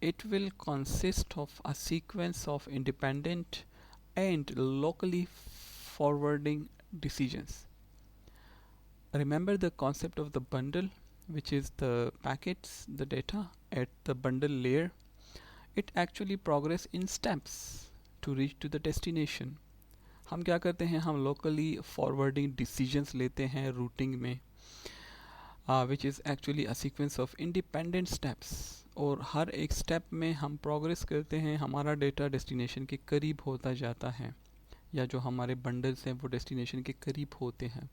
it will consist of a sequence of independent and locally forwarding decisions. Remember the concept of the bundle, which is the packets, the data at the bundle layer. It actually progress in steps to reach to the destination. हम क्या करते हैं, हम locally forwarding decisions लेते हैं routing में, which is actually a sequence of independent steps. और हर एक स्टेप में हम प्रोग्रेस करते हैं, हमारा डेटा डेस्टिनेशन के करीब होता जाता है, या जो हमारे बंडल्स हैं वो डेस्टिनेशन के करीब होते हैं.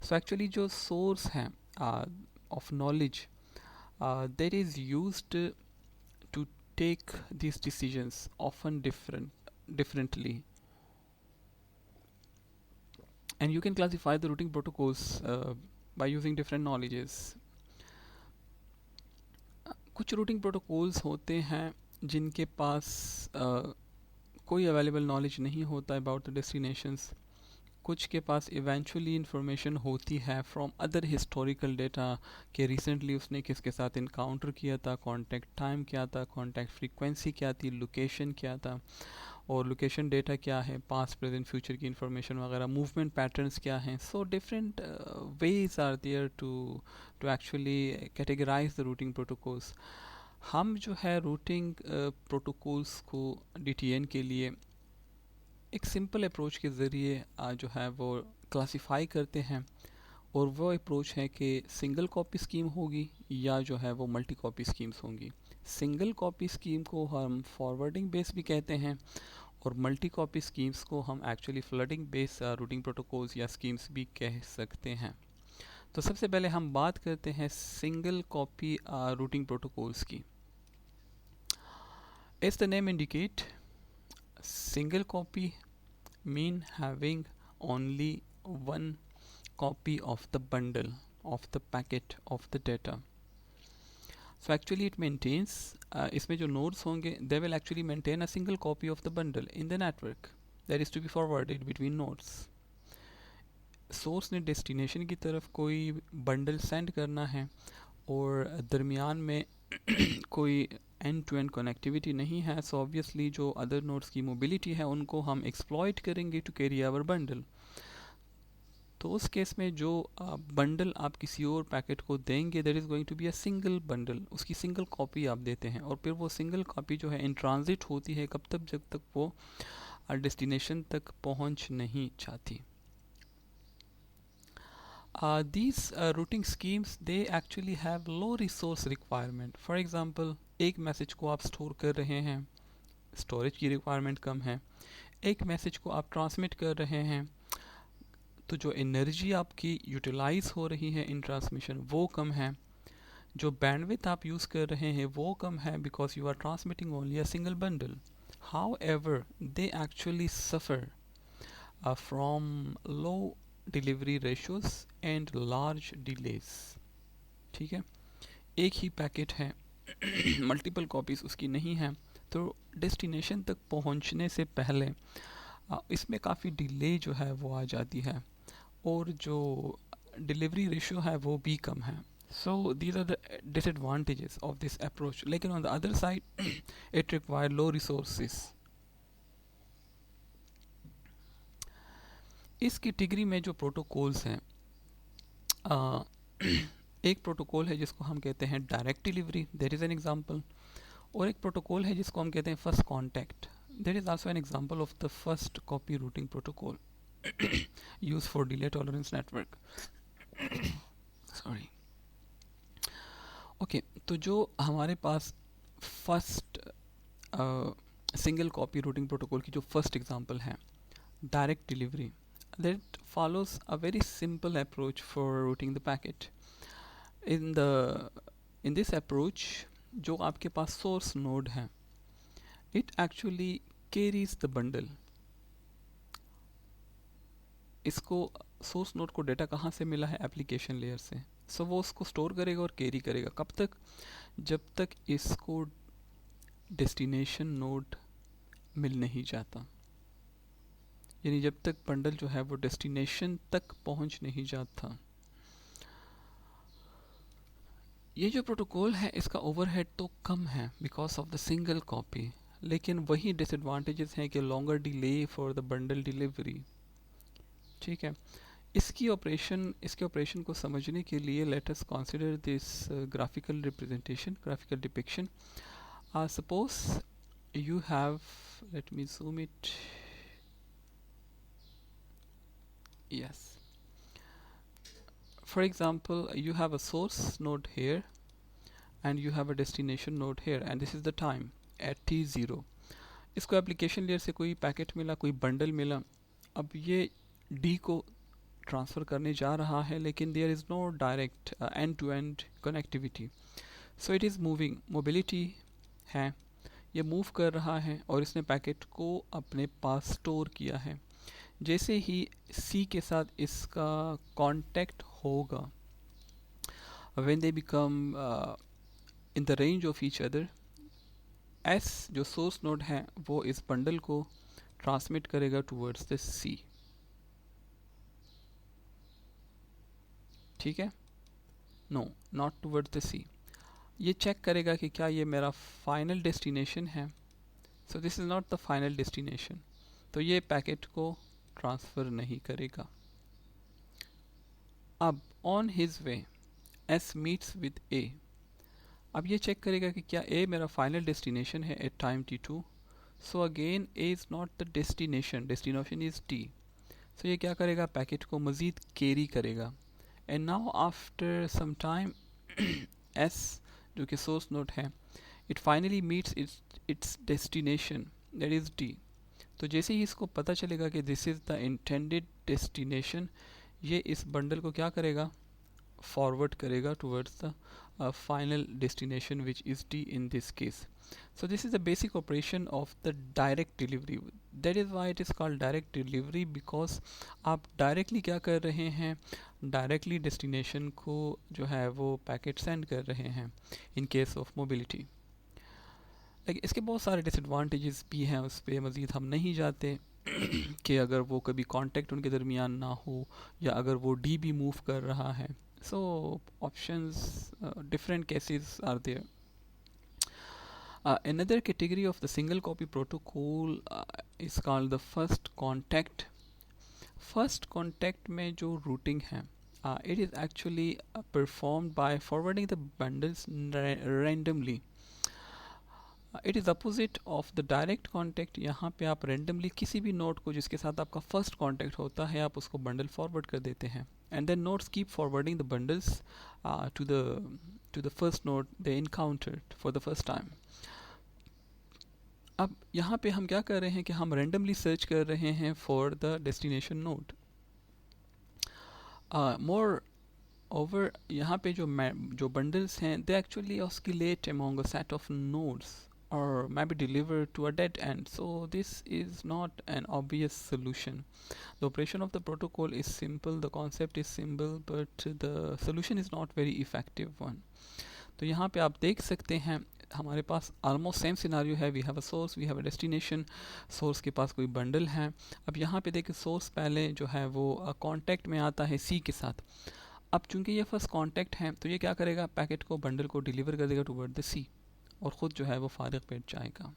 सो एक्चुअली जो सोर्स है of knowledge that is used to take this decisions often differently. and you can classify the routing protocols by using different knowledges. कुछ रूटिंग प्रोटोकॉल्स होते हैं जिनके पास कोई अवेलेबल नॉलेज नहीं होता अबाउट द डेस्टिनेशंस, कुछ के पास इवेंचुअली इंफॉर्मेशन होती है फ्रॉम अदर हिस्टोरिकल डेटा कि रिसेंटली उसने किसके साथ इनकाउंटर किया था, कॉन्टैक्ट टाइम क्या था, कॉन्टैक्ट फ्रीक्वेंसी क्या थी, लोकेशन क्या था, और लोकेशन डेटा क्या है, पास्ट प्रेजेंट फ्यूचर की इंफॉर्मेशन वगैरह, मूवमेंट पैटर्न्स क्या हैं. So different ways are there to actually categorise the routing protocols. हम जो है रूटिंग प्रोटोकॉल्स को DTN के लिए एक सिंपल अप्रोच के ज़रिए जो है वो क्लासिफाई करते हैं, और वो अप्रोच है कि सिंगल कॉपी स्कीम होगी या जो है वो मल्टी कॉपी स्कीम्स होंगी. सिंगल कॉपी स्कीम को हम फॉरवर्डिंग बेस भी कहते हैं, और मल्टी कॉपी स्कीम्स को हम actually flooding base routing protocols या स्कीम्स भी कह सकते हैं. तो सबसे पहले हम बात करते हैं सिंगल कॉपी रूटिंग प्रोटोकॉल्स की. As the name indicate, single copy mean having only one copy of the bundle of the packet of the data. So actually it maintains इसमें जो nodes होंगे they will actually maintain a single copy of the bundle in the network that is to be forwarded between nodes. Source ने destination की तरफ कोई bundle send करना है और दरमियान में कोई एंड टू एंड कनेक्टिविटी नहीं है, सो ऑब्वियसली जो अदर नोड्स की मोबिलिटी है उनको हम एक्सप्लॉइट करेंगे टू कैरी आवर बंडल. तो उस केस में जो बंडल आप किसी और पैकेट को देंगे that is going to be a single bundle, उसकी सिंगल कॉपी आप देते हैं, और फिर वो सिंगल कॉपी जो है इन ट्रांजिट होती है कब तक, जब तक वो डेस्टिनेशन तक पहुंच नहीं जाती. These routing schemes they actually have low resource requirement. For example, एक मैसेज को आप स्टोर कर रहे हैं, स्टोरेज की रिक्वायरमेंट कम है. एक मैसेज को आप ट्रांसमिट कर रहे हैं तो जो एनर्जी आपकी यूटिलाइज हो रही है इन ट्रांसमिशन वो कम है. जो बैंडविड्थ आप यूज़ कर रहे हैं वो कम है because you are transmitting only a single bundle. However they actually suffer from low delivery ratios and large delays. ठीक है, एक ही पैकेट है मल्टीपल कॉपीज़ उसकी नहीं है, तो डेस्टिनेशन तक पहुंचने से पहले इसमें काफ़ी डिले जो है वो आ जाती है, और जो डिलीवरी रेशो है वो भी कम है. So these are the disadvantages of this approach. लेकिन on the other side it require low resources. इस कैटेगरी में जो प्रोटोकॉल्स हैं, एक प्रोटोकॉल है जिसको हम कहते हैं direct delivery, there is an example, और एक प्रोटोकॉल है जिसको हम कहते हैं first contact, there is also an example of the first copy routing protocol use for delay tolerance network. Sorry. Okay, तो जो हमारे पास first single copy routing protocol की जो फर्स्ट एग्जांपल है direct delivery, that follows a very simple approach for routing the packet. In this approach, जो आपके पास source node है, it actually carries the bundle. इसको source node को data कहाँ से मिला है? एप्लीकेशन लेयर से. सो वो उसको स्टोर करेगा और कैरी करेगा. कब तक? जब तक इसको डेस्टिनेशन नोड मिल नहीं जाता, यानी जब तक बंडल जो है वो डेस्टिनेशन तक पहुंच नहीं जाता. ये जो प्रोटोकॉल है इसका ओवरहेड तो कम है because of the single copy, लेकिन वही डिसएडवांटेजेस हैं कि longer delay for the bundle delivery. ठीक है, इसके ऑपरेशन को समझने के लिए let us consider this graphical representation, graphical depiction. Suppose you have, let me zoom it. Yes. For example, you have a source node here and you have a destination node here and this is the time at t0. इसको application layer से कोई packet मिला, कोई bundle मिला. अब ये D को transfer करने जा रहा है, लेकिन there is no direct end to end connectivity. So it is moving, mobility है, ये मूव कर रहा है और इसने पैकेट को अपने पास स्टोर किया है. जैसे ही C के साथ इसका कांटेक्ट होगा, when they become in the range of each other, S जो सोर्स नोड है वो इस बंडल को ट्रांसमिट करेगा टूवर्ड्स द C। ठीक है, no not towards the C। ये चेक करेगा कि क्या ये मेरा फाइनल डेस्टिनेशन है। So this is not the final destination, तो ये पैकेट को ट्रांसफ़र नहीं करेगा। अब on his way S meets with A। अब ये चेक करेगा कि क्या A मेरा फाइनल डेस्टिनेशन है at time t2। So again A is not the destination, destination is T। So ये क्या करेगा, पैकेट को मज़ीद कैरी करेगा। And now after some time S जो कि सोर्स नोड है, it finally meets its destination that is D। तो जैसे ही इसको पता चलेगा कि this is the intended destination, ये इस बंडल को क्या करेगा, फॉरवर्ड करेगा towards the final destination, which is D in this case. So this is the basic operation of the direct delivery. That is why it is called direct delivery, because आप directly क्या कर रहे हैं, directly destination को जो है वो packet send कर रहे हैं in case of mobility. लेकिन इसके बहुत सारे डिसएडवांटेजेस भी हैं, उस पर मज़ीद हम नहीं जाते कि अगर वो कभी कांटेक्ट उनके दरमियान ना हो या अगर वो डी भी मूव कर रहा है। So options, different cases are there. Another category of the single copy protocol is called the first contact. First contact में जो routing है, it is actually performed by forwarding the bundles randomly. It is opposite of the direct contact. यहाँ पे आप randomly किसी भी node को जिसके साथ आपका first contact होता है, आप उसको bundle forward कर देते हैं, and then nodes keep forwarding the bundles to the first node they encountered for the first time. अब यहाँ पे हम क्या कर रहे हैं कि हम randomly search कर रहे हैं for the destination node. More over यहाँ पे जो bundles हैं, they actually oscillate among a set of nodes or maybe delivered to a dead end. So this is not an obvious solution. The operation of the protocol is simple, the concept is simple, but the solution is not very effective one. तो यहाँ पे आप देख सकते हैं हमारे पास almost same scenario है. We have a source, we have a destination. source के पास कोई bundle है. अब यहाँ पे देखिए source पहले जो है वो contact में आता है C के साथ. अब चूंकि ये फर्स्ट कांटेक्ट है, तो ये क्या करेगा, पैकेट को बंडल को डिलीवर कर देगा टुवर्ड द सी और ख़ुद जो है वो फारिग बैठ जाएगा.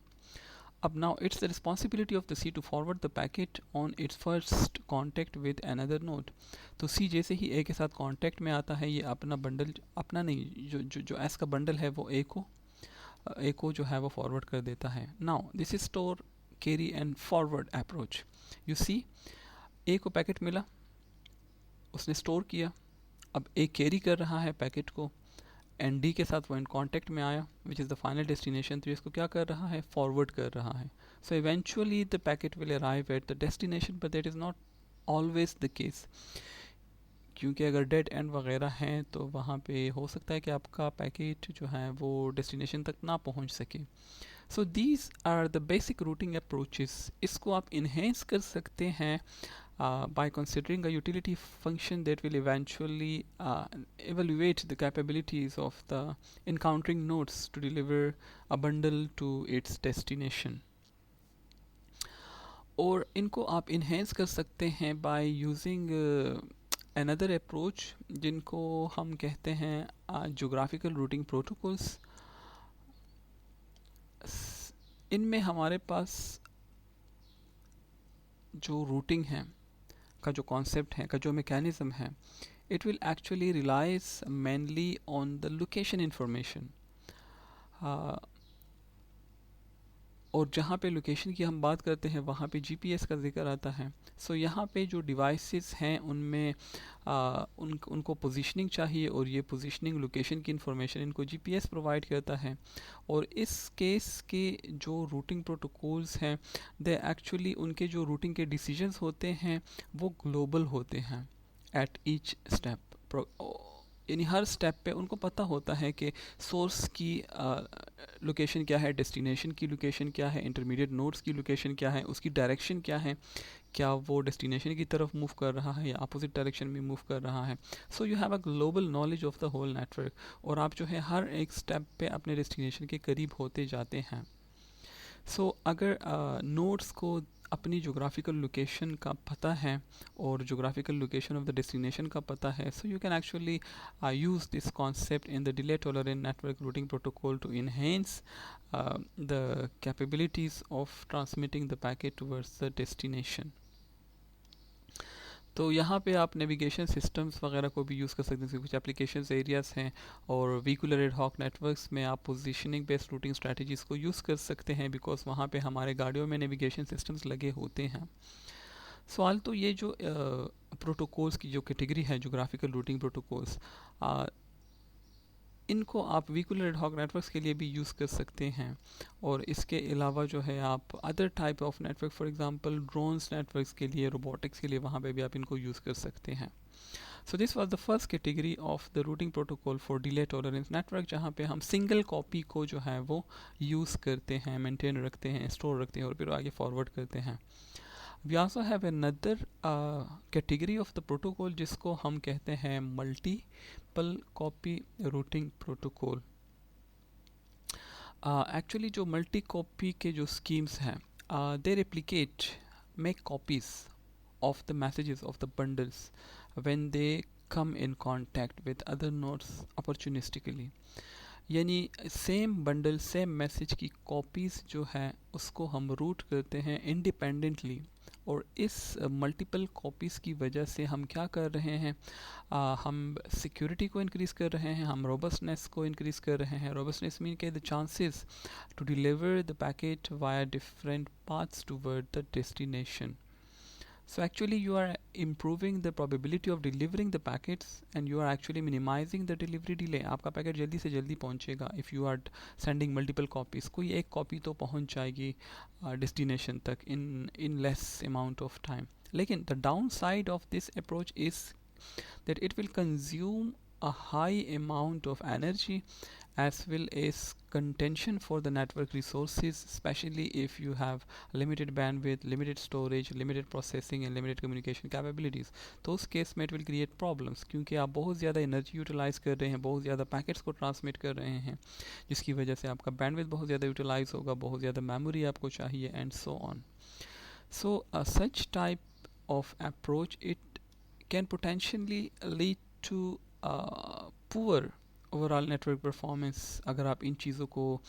अब now it's the responsibility of the C to forward the packet on its first contact with another node. तो सी जैसे ही ए के साथ कांटेक्ट में आता है, ये अपना बंडल, अपना नहीं, जो एस का बंडल है वो ए को जो है वो फॉरवर्ड कर देता है. Now this is store, carry and forward approach. You see, A को पैकेट मिला, उसने स्टोर किया, अब ए कैरी कर रहा है पैकेट को, एंड डी के साथ वो इन कांटेक्ट में आया विच इज़ द फाइनल डेस्टिनेशन, तो इसको क्या कर रहा है, फॉरवर्ड कर रहा है. So eventually the packet will arrive at the destination, but that is not always the case, क्योंकि अगर डेड एंड वगैरह हैं तो वहाँ पे हो सकता है कि आपका पैकेट जो है वो डेस्टिनेशन तक ना पहुँच सके. So these are the basic routing approaches. इसको आप इन्हेंस कर सकते हैं by considering a utility function that will eventually evaluate the capabilities of the encountering nodes to deliver a bundle to its destination. और इनको आप enhance कर सकते हैं by using another approach जिनको हम कहते हैं geographical routing protocols. इनमें हमारे पास जो रूटिंग है का जो कॉन्सेप्ट है, का जो मैकेनिज्म है, it will actually relies mainly on the location information. और जहाँ पे लोकेशन की हम बात करते हैं वहाँ पे जीपीएस का जिक्र आता है. सो यहाँ पे जो डिवाइसेस हैं उनमें उनको पोजीशनिंग चाहिए, और ये पोजीशनिंग लोकेशन की इंफॉर्मेशन इनको जीपीएस प्रोवाइड करता है. और इस केस के जो रूटिंग प्रोटोकॉल्स हैं, दे एक्चुअली उनके जो रूटिंग के डिसीजंस होते हैं वो ग्लोबल होते हैं एट ईच स्टेप. यानी हर स्टेप पे उनको पता होता है कि सोर्स की लोकेशन क्या है, डेस्टिनेशन की लोकेशन क्या है, इंटरमीडिएट नोड्स की लोकेशन क्या है, उसकी डायरेक्शन क्या है, क्या वो डेस्टिनेशन की तरफ मूव कर रहा है या अपोजिट डायरेक्शन में मूव कर रहा है. So you have a global knowledge of the whole network, और आप जो है हर एक स्टेप पे अपने डेस्टिनेशन के करीब होते जाते हैं. अगर नोड्स को अपनी जोग्राफिकल लोकेशन का पता है और geographical location of the destination का पता है, so you can actually use this concept in the delay tolerant network routing protocol to enhance the capabilities of transmitting the packet towards the destination. तो यहाँ पे आप नेविगेशन सिस्टम्स वगैरह को भी यूज़ कर सकते हैं. कुछ एप्लीकेशन एरियाज़ हैं और व्हीकुलर एड हॉक नेटवर्क्स में आप पोजीशनिंग बेस्ड रूटिंग स्ट्रेटजीज़ को यूज़ कर सकते हैं, बिकॉज वहाँ पे हमारे गाड़ियों में नेविगेशन सिस्टम्स लगे होते हैं. सवाल तो ये जो प्रोटोकॉल्स की जो कैटेगरी है, जोग्राफिकल रूटिंग प्रोटोकॉल्स, इनको आप व्हीकुलर एड हॉक नेटवर्क्स के लिए भी यूज़ कर सकते हैं. और इसके अलावा जो है आप other type of network, for example drones networks के लिए, रोबोटिक्स के लिए, वहाँ पे भी आप इनको यूज़ कर सकते हैं. So this was the first category of the routing protocol for delay tolerance network, जहाँ पे हम सिंगल कॉपी को जो है वो यूज़ करते हैं, मेंटेन रखते हैं, स्टोर रखते हैं और फिर आगे फॉरवर्ड करते हैं. We also have another category of the protocol जिसको हम कहते हैं multiple copy routing protocol. Actually जो multi copy के जो schemes हैं, they replicate, make copies of the messages of the bundles when they come in contact with other nodes opportunistically. यानी same bundle, same message की copies जो है उसको हम रूट करते हैं इंडिपेंडेंटली. और इस मल्टीपल कॉपीज़ की वजह से हम क्या कर रहे हैं, हम सिक्योरिटी को इंक्रीज़ कर रहे हैं, हम रोबस्टनेस को इंक्रीज़ कर रहे हैं. रोबस्टनेस मीन के the chances to deliver the packet via different paths toward the destination. So actually you are improving the probability of delivering the packets and you are actually minimizing the delivery delay. आपका packet जल्दी से जल्दी पहुंचेगा if you are sending multiple copies. कोई एक copy तो पहुंच जाएगी डेस्टिनेशन तक in less amount of time. लेकिन the downside of this approach is that it will consume a high amount of energy as well as contention for the network resources, especially if you have limited bandwidth, limited storage, limited processing and limited communication capabilities. तो उस case में it will create problems, क्योंकि आप बहुत ज़्यादा energy utilise कर रहे हैं, बहुत ज़्यादा पैकेट्स को ट्रांसमिट कर रहे हैं, जिसकी वजह से आपका बैंडविड्थ बहुत ज़्यादा यूटिलाइज होगा, बहुत ज़्यादा मेमोरी आपको चाहिए and so on. So such type of approach it can potentially lead to poor overall network performance. अगर आप इन चीज़ों को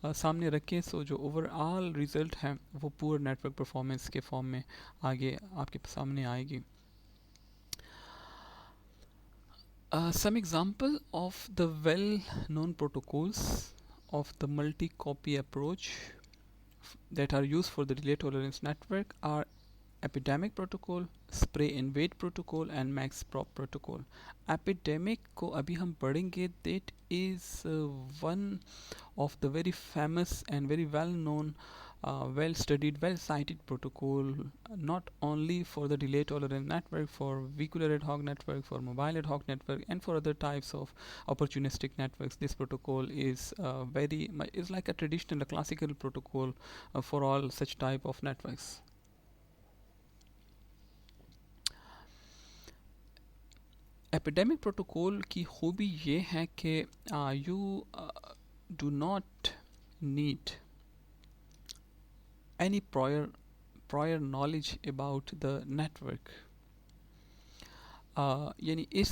सामने रखें, सो जो ओवरऑल रिज़ल्ट है वो पुअर नेटवर्क परफॉर्मेंस के फॉर्म में आगे आपके सामने आएगी. Some example of the well known protocols of the multi copy approach that are used for the delay tolerance network are epidemic protocol, spray and wait protocol and max prop protocol. Epidemic को अभी हम पढ़ेंगे. That is one of the very famous and very well known, well studied, well cited protocol, not only for the delay tolerant network, for vehicular ad hoc network, for mobile ad hoc network and for other types of opportunistic networks. This protocol is is like a traditional, a classical protocol for all such type of networks. Epidemic protocol की खूबी ये है कि you do not need any prior knowledge about the network. यानी इस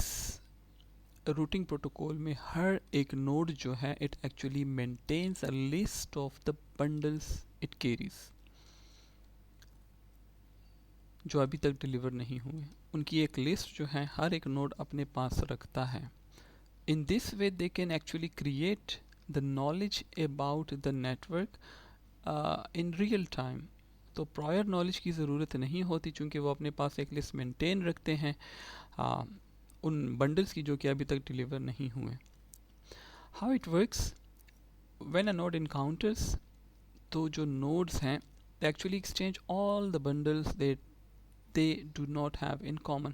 routing protocol में हर एक node जो है it actually maintains a list of the bundles it carries, जो अभी तक डिलीवर नहीं हुए. उनकी एक लिस्ट जो है हर एक नोड अपने पास रखता है. In this way they can actually create the knowledge about the network in real time. तो प्रायर नॉलेज की ज़रूरत नहीं होती, चूँकि वो अपने पास एक लिस्ट मेंटेन रखते हैं उन बंडल्स की जो कि अभी तक डिलीवर नहीं हुए. How it works when a node encounters, तो जो नोड्स हैं they actually exchange all the bundles that they do not have in common.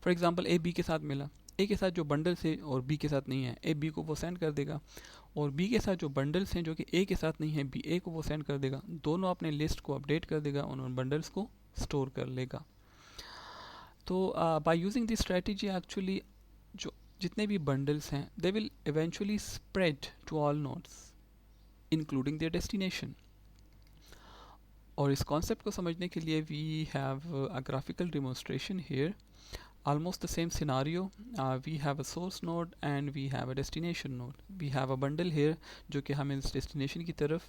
For example, A B के साथ मिला, ए के साथ जो बंडल्स है और बी के साथ नहीं है, ए बी को वो सेंड कर देगा, और बी के साथ जो बंडल्स हैं जो कि ए के साथ नहीं है, बी ए को वो सेंड कर देगा। दोनों अपने लिस्ट को अपडेट कर देगा और उन बंडल्स को स्टोर कर लेगा। तो by using this strategy actually जो जितने भी बंडल्स हैं they will eventually spread to all nodes including their destination. और इस कॉन्सेप्ट को समझने के लिए we have a graphical demonstration here, almost the same scenario. We have a source node and we have a destination node. We have a bundle here जो कि हम इस destination की तरफ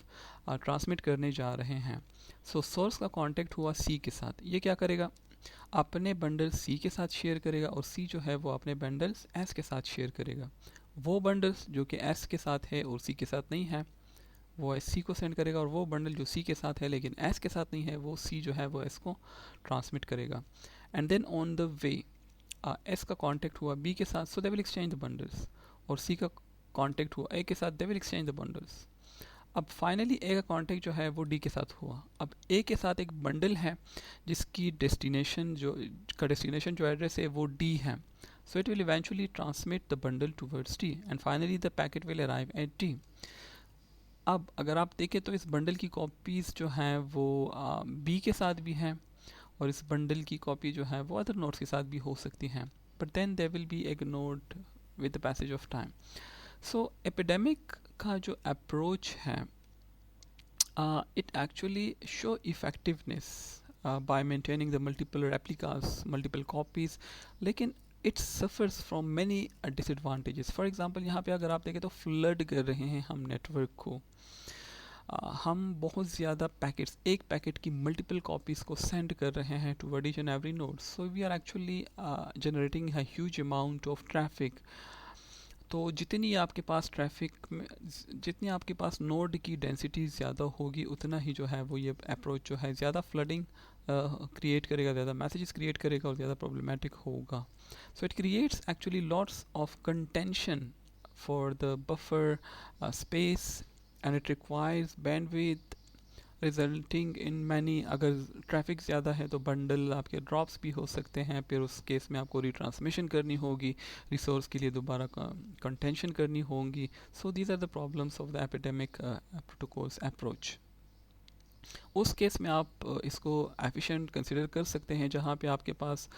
ट्रांसमिट करने जा रहे हैं। सो सोर्स का कांटेक्ट हुआ C के साथ, ये क्या करेगा, अपने बंडल C के साथ शेयर करेगा और C जो है वो अपने बंडल्स S के साथ शेयर करेगा। वो बंडल्स जो कि S के साथ है और C के साथ नहीं है वो C को सेंड करेगा, और वो बंडल जो C के साथ है लेकिन S के साथ नहीं है वो C जो है वो S को ट्रांसमिट करेगा। And then on the way S का कांटेक्ट हुआ B के साथ, so they will exchange the bundles, और C का कांटेक्ट हुआ A के साथ, they will exchange the bundles. अब फाइनली A का कांटेक्ट जो है वो D के साथ हुआ। अब A के साथ एक बंडल है जिसकी डेस्टिनेशन जो एड्रेस है वो D है, so it will eventually transmit the bundle towards D and finally the packet will arrive eight D। अब अगर आप देखें तो इस बंडल की कॉपीज़ जो हैं वो B के साथ भी हैं, और इस बंडल की कॉपी जो है वो अदर नोड्स के साथ भी हो सकती हैं, but then there will be ignored with the passage of time. So epidemic का जो अप्रोच है it actually show effectiveness by maintaining the multiple replicas, multiple copies, लेकिन it suffers from many disadvantages. For example यहाँ पे अगर आप देखें तो फ्लड कर रहे हैं हम नेटवर्क को, हम बहुत ज़्यादा पैकेट्स, एक पैकेट की मल्टीपल कॉपीज़ को सेंड कर रहे हैं to each and every node, so we are actually generating a huge amount of traffic. तो जितनी आपके पास ट्रैफिक में, जितनी आपके पास नोड की डेंसिटी ज़्यादा होगी उतना ही जो है वो ये अप्रोच जो है ज़्यादा फ्लडिंग क्रिएट करेगा, ज़्यादा मैसेजेस क्रिएट करेगा और ज़्यादा प्रॉब्लमेटिक होगा। So it creates actually lots of contention for the buffer space and it requires bandwidth resulting in many, अगर ट्रैफिक ज़्यादा है तो बंडल आपके ड्रॉप्स भी हो सकते हैं, फिर उस केस में आपको रिट्रांसमिशन करनी होगी, रिसोर्स के लिए दोबारा कंटेंशन करनी होगी। So these are the problems of the epidemic protocols approach. उस केस में आप इसको एफिशिएंट कंसिडर कर सकते हैं जहाँ पे आपके पास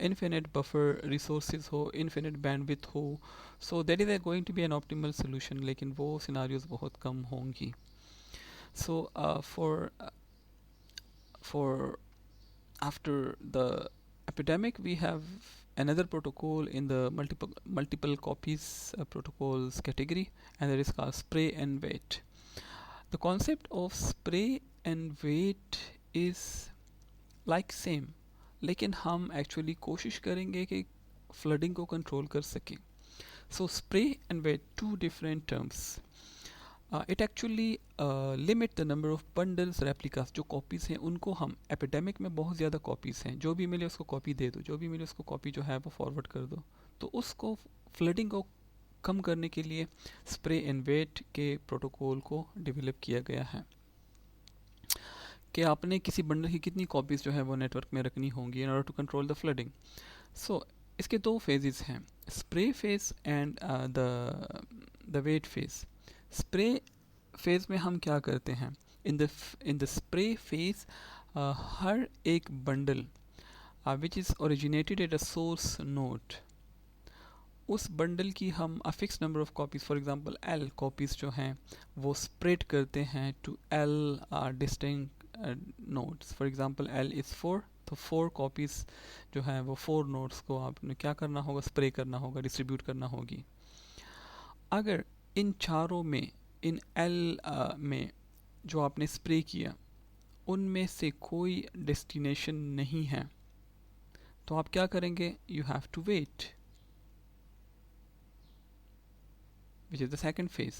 इनफिनिट बफर रिसोर्सेज हो, इनफिनिट बैंडविड्थ हो, so that is going to be an optimal solution, लेकिन वो सिनारियोज बहुत कम होंगी। सो for after the epidemic we have another protocol in the multiple copies protocols category, and that is called spray and wait. The concept of spray and wait is like same, लेकिन हम actually कोशिश करेंगे कि flooding को control कर सकें। So spray and wait, two different terms. It actually limit the number of bundles replicas, जो copies हैं उनको हम, एपिडेमिक में बहुत ज़्यादा कॉपीज़ हैं, जो भी मिले उसको कॉपी दे दो, जो भी मिले उसको कॉपी जो है वो फॉरवर्ड कर दो। तो उसको फ्लडिंग को कम करने के लिए स्प्रे एंड वेट के प्रोटोकॉल को डेवलप किया गया है कि आपने किसी बंडल की कितनी कॉपीज़ जो है वो नेटवर्क में रखनी होंगी in order to control the flooding. So इसके दो फेजेस हैं, spray phase and the wait phase. Spray phase में हम क्या करते हैं, इन द स्प्रे फेज हर एक bundle which is originated at a source node, उस बंडल की हम a fix number of copies, for example L copies जो हैं वो स्प्रेड करते हैं to L distinct nodes. For example L is 4, तो 4 कॉपीज़ जो हैं वो 4 नोड्स को आपने क्या करना होगा, स्प्रे करना होगा, डिस्ट्रीब्यूट करना होगी। अगर इन चारों में, इन L में जो आपने स्प्रे किया उनमें से कोई डेस्टिनेशन नहीं है, तो आप क्या करेंगे, you have to wait, which is the second phase.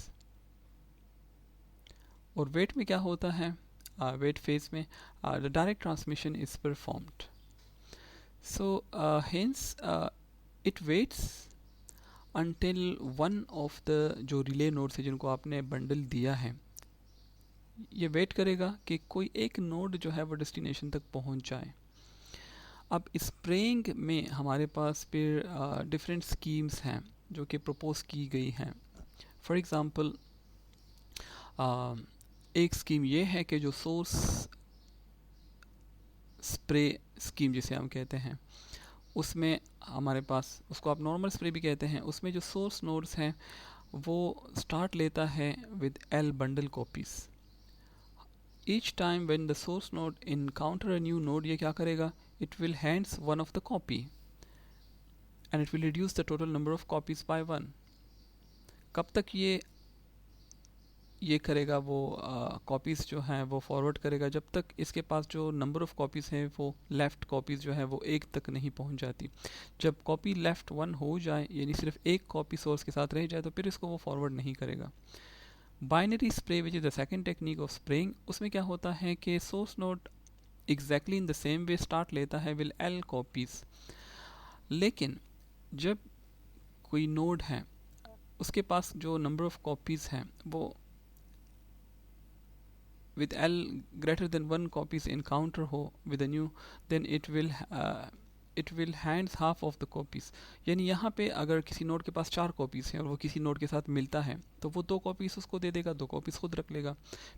और वेट में क्या होता है, वेट फेज में the direct transmission is performed, so hence it waits until one of the जो रिले नोड्स है जिनको आपने बंडल दिया है, ये वेट करेगा कि कोई एक नोड जो है वो डेस्टिनेशन तक पहुंच जाए। अब स्प्रेइंग में हमारे पास फिर डिफरेंट स्कीम्स हैं जो कि प्रपोज की गई हैं। फॉर एग्ज़ाम्पल एक स्कीम ये है कि जो सोर्स स्प्रे स्कीम जिसे हम कहते हैं, उसमें हमारे पास, उसको आप नॉर्मल स्प्रे भी कहते हैं, उसमें जो सोर्स नोड्स हैं वो स्टार्ट लेता है with L bundle copies. Each time when the source node encounter a new node, ये क्या करेगा, it will hands one of the copy and it will reduce the total number of copies by one. कब तक ये करेगा, वो copies जो हैं वो फॉरवर्ड करेगा जब तक इसके पास जो नंबर ऑफ़ कॉपीज़ हैं वो लेफ़्ट कॉपीज़ जो है वो एक तक नहीं पहुंच जाती। जब कॉपी लेफ़्ट वन हो जाए, यानी सिर्फ एक कॉपी सोर्स के साथ रह जाए, तो फिर इसको वो फॉरवर्ड नहीं करेगा। Binary spray which is the second technique of spraying, उसमें क्या होता है कि source node exactly in the same way start लेता है विल L कॉपीज़, लेकिन जब कोई नोड है उसके पास जो नंबर ऑफ़ कॉपीज़ हैं वो with L greater than 1 copies encounter हो with a new, then it will hands half of the copies। यानी यहाँ पे अगर किसी नोड के पास 4 कॉपीज़ हैं और वो किसी नोड के साथ मिलता है तो वो 2 कॉपीज़ उसको दे देगा, 2 कॉपीज़ खुद रख लेगा।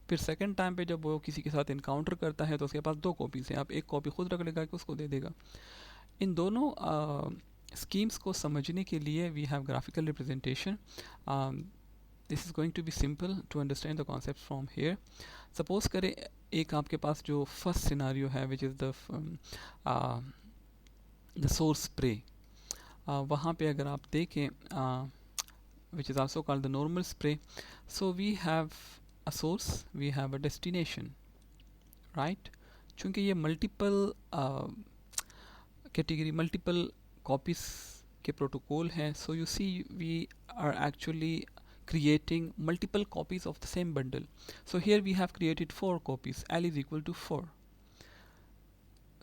फिर सेकंड टाइम पे जब वो किसी के साथ इनकाउंटर करता है तो उसके पास 2 कॉपीज़ हैं, अब 1 कॉपी खुद रख लेगा कि उसको दे देगा। इन दोनों स्कीम्स को समझने के लिए we have graphical representation. This is going to be simple to understand the concept from here. Suppose करें एक आपके पास जो फर्स्ट सिनारियो है which is the source spray, वहाँ पे अगर आप देखें which is also called the normal spray, so we have a source, we have a destination, right. चूँकि ये मल्टीपल कैटेगरी, मल्टीपल कॉपीज़ के प्रोटोकॉल हैं, so you see we are actually creating multiple copies of the same bundle. So here we have created 4 copies, L is equal to 4।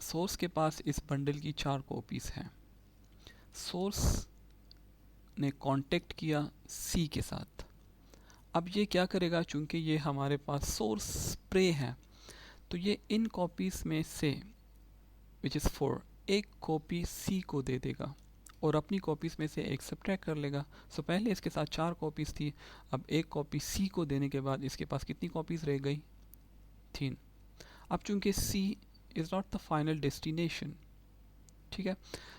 Source के पास इस bundle की 4 copies हैं। Source ने contact किया सी के साथ। अब ये क्या करेगा, चूंकि ये हमारे पास सोर्स स्प्रे है, तो ये इन कॉपीज़ में से विच इज़ 4 एक कॉपी सी को दे देगा और अपनी कॉपीज़ में से एक सब्ट्रैक्ट कर लेगा। सो पहले इसके साथ 4 कॉपीज़ थी, अब एक कॉपी सी को देने के बाद इसके पास कितनी कॉपीज़ रह गई, 3। अब चूंकि C is not the final destination, ठीक है,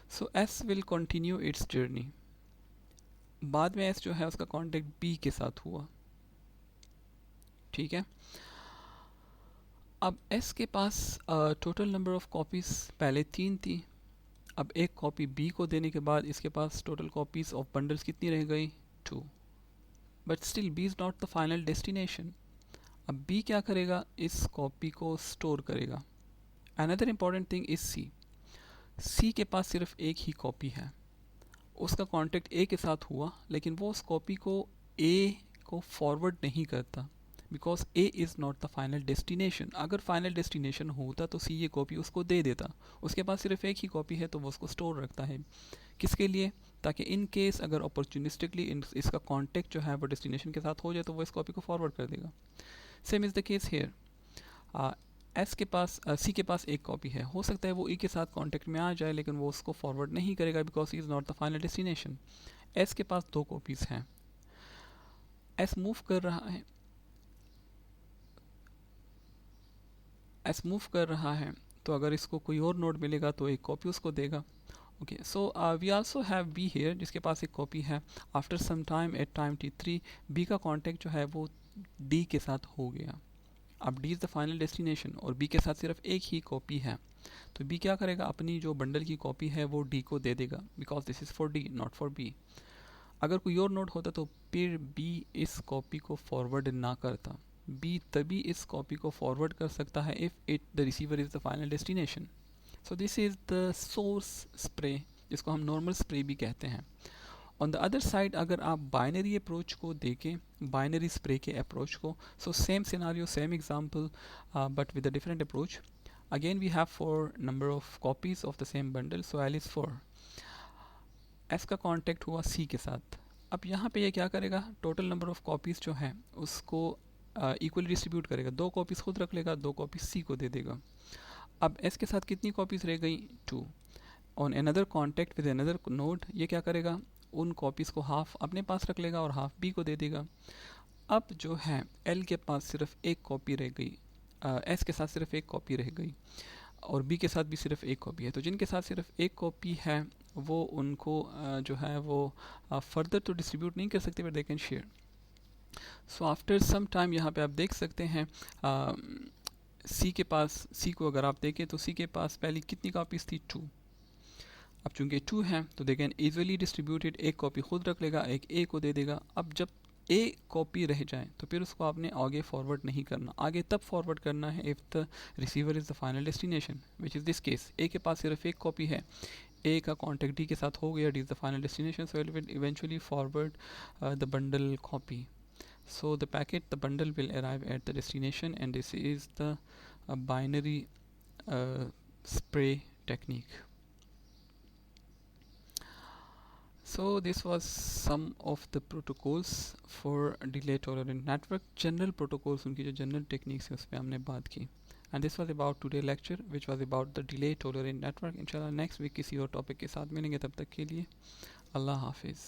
so S will continue its journey. बाद में एस जो है उसका कॉन्टेक्ट बी के साथ हुआ, ठीक है। अब एस के पास टोटल नंबर ऑफ़ कॉपीज़ पहले 3 थी, अब एक कॉपी बी को देने के बाद इसके पास टोटल कॉपीज़ ऑफ बंडल्स कितनी रह गई, 2। But still B is not the final destination. अब बी क्या करेगा, इस कॉपी को स्टोर करेगा। Another important thing is C, C के पास सिर्फ एक ही कॉपी है, उसका कॉन्टेक्ट ए के साथ हुआ, लेकिन वो उस कॉपी को ए को फॉरवर्ड नहीं करता, because A is not the final destination. अगर फाइनल डेस्टिनेशन होता तो सी ये कॉपी उसको दे देता, उसके पास सिर्फ एक ही कॉपी है तो वो उसको स्टोर रखता है। किसके लिए, ताकि इन केस अगर अपॉर्चुनिस्टिकली इसका कॉन्टेक्ट जो है वो डेस्टिनेशन के साथ हो जाए तो वो इस कॉपी को फॉरवर्ड कर देगा। Same is the case hair. S के पास सी के पास एक कॉपी है, हो सकता है वो ई के साथ कॉन्टेक्ट में आ जाए लेकिन वो उसको फॉरवर्ड नहीं करेगा because he is not the final destination. S के पास 2 कॉपीज़ हैं, एस मूव कर रहा है, एस मूव कर रहा है तो अगर इसको कोई और नोड मिलेगा तो एक कॉपी उसको देगा। Okay, so we also have B here जिसके पास एक कॉपी है। After some time at time t3 B का कॉन्टेक्ट जो है वो डी के साथ हो गया। अब D is the final destination और बी के साथ सिर्फ एक ही कॉपी है, तो बी क्या करेगा, अपनी जो बंडल की कॉपी है वो डी को दे देगा, because this is for D not for B. अगर कोई और नोड होता तो फिर बी इस कॉपी को फॉरवर्ड ना करता। बी तभी इस कॉपी को फॉरवर्ड कर सकता है if it the receiver is the final destination. So this is the source spray, जिसको हम नॉर्मल स्प्रे भी कहते हैं। ऑन द अदर साइड अगर आप बाइनरी अप्रोच को देखें, बाइनरी स्प्रे के अप्रोच को, so same scenario, same example but with a different approach. Again we have 4 number of copies of the same bundle, so L is 4। S का contact हुआ C के साथ। अब यहाँ पे ये क्या करेगा, टोटल नंबर ऑफ कॉपीज़ जो हैं उसको इक्वली डिस्ट्रीब्यूट करेगा, 2 कॉपीज़ खुद रख लेगा, 2 कॉपीज़ सी को दे देगा। अब एस के साथ कितनी कॉपीज़ रह गई, 2। On another contact with another node, ये क्या करेगा, उन कॉपीज़ को हाफ अपने पास रख लेगा और हाफ बी को दे देगा। अब जो है एल के पास सिर्फ एक कॉपी रह गई, एस के साथ सिर्फ एक कॉपी रह गई और बी के साथ भी सिर्फ एक कॉपी है। तो जिनके साथ सिर्फ एक कॉपी है वो उनको जो है वो फर्दर तो डिस्ट्रीब्यूट नहीं कर सकते, but they can share. So after some time यहाँ पे आप देख सकते हैं सी के पास, सी को अगर आप देखें तो सी के पास पहली कितनी कॉपीज़ थी, 2। अब चूंकि 2 हैं तो दे कैन ईजिली डिस्ट्रीब्यूटेड, एक कॉपी खुद रख लेगा, एक ए को दे देगा। अब जब ए कॉपी रह जाए तो फिर उसको आपने आगे फॉरवर्ड नहीं करना, आगे तब फॉरवर्ड करना है if the receiver is the final destination, which is this case. A के पास सिर्फ एक कॉपी है, ए का कॉन्टेक्ट डी के साथ हो गया, D is the final destination, so it will eventually forward the bundle copy. So the packet, the bundle will arrive at the destination, and this is the binary spray technique. So this was some of the protocols for delay tolerant network. General protocols, उनकी जो general techniques है उस पर हमने बात की. And this was about today lecture, which was about the delay tolerant network. इंशाल्लाह next week किसी और topic के साथ मिलेंगे, तब तक के लिए अल्लाह हाफिज़.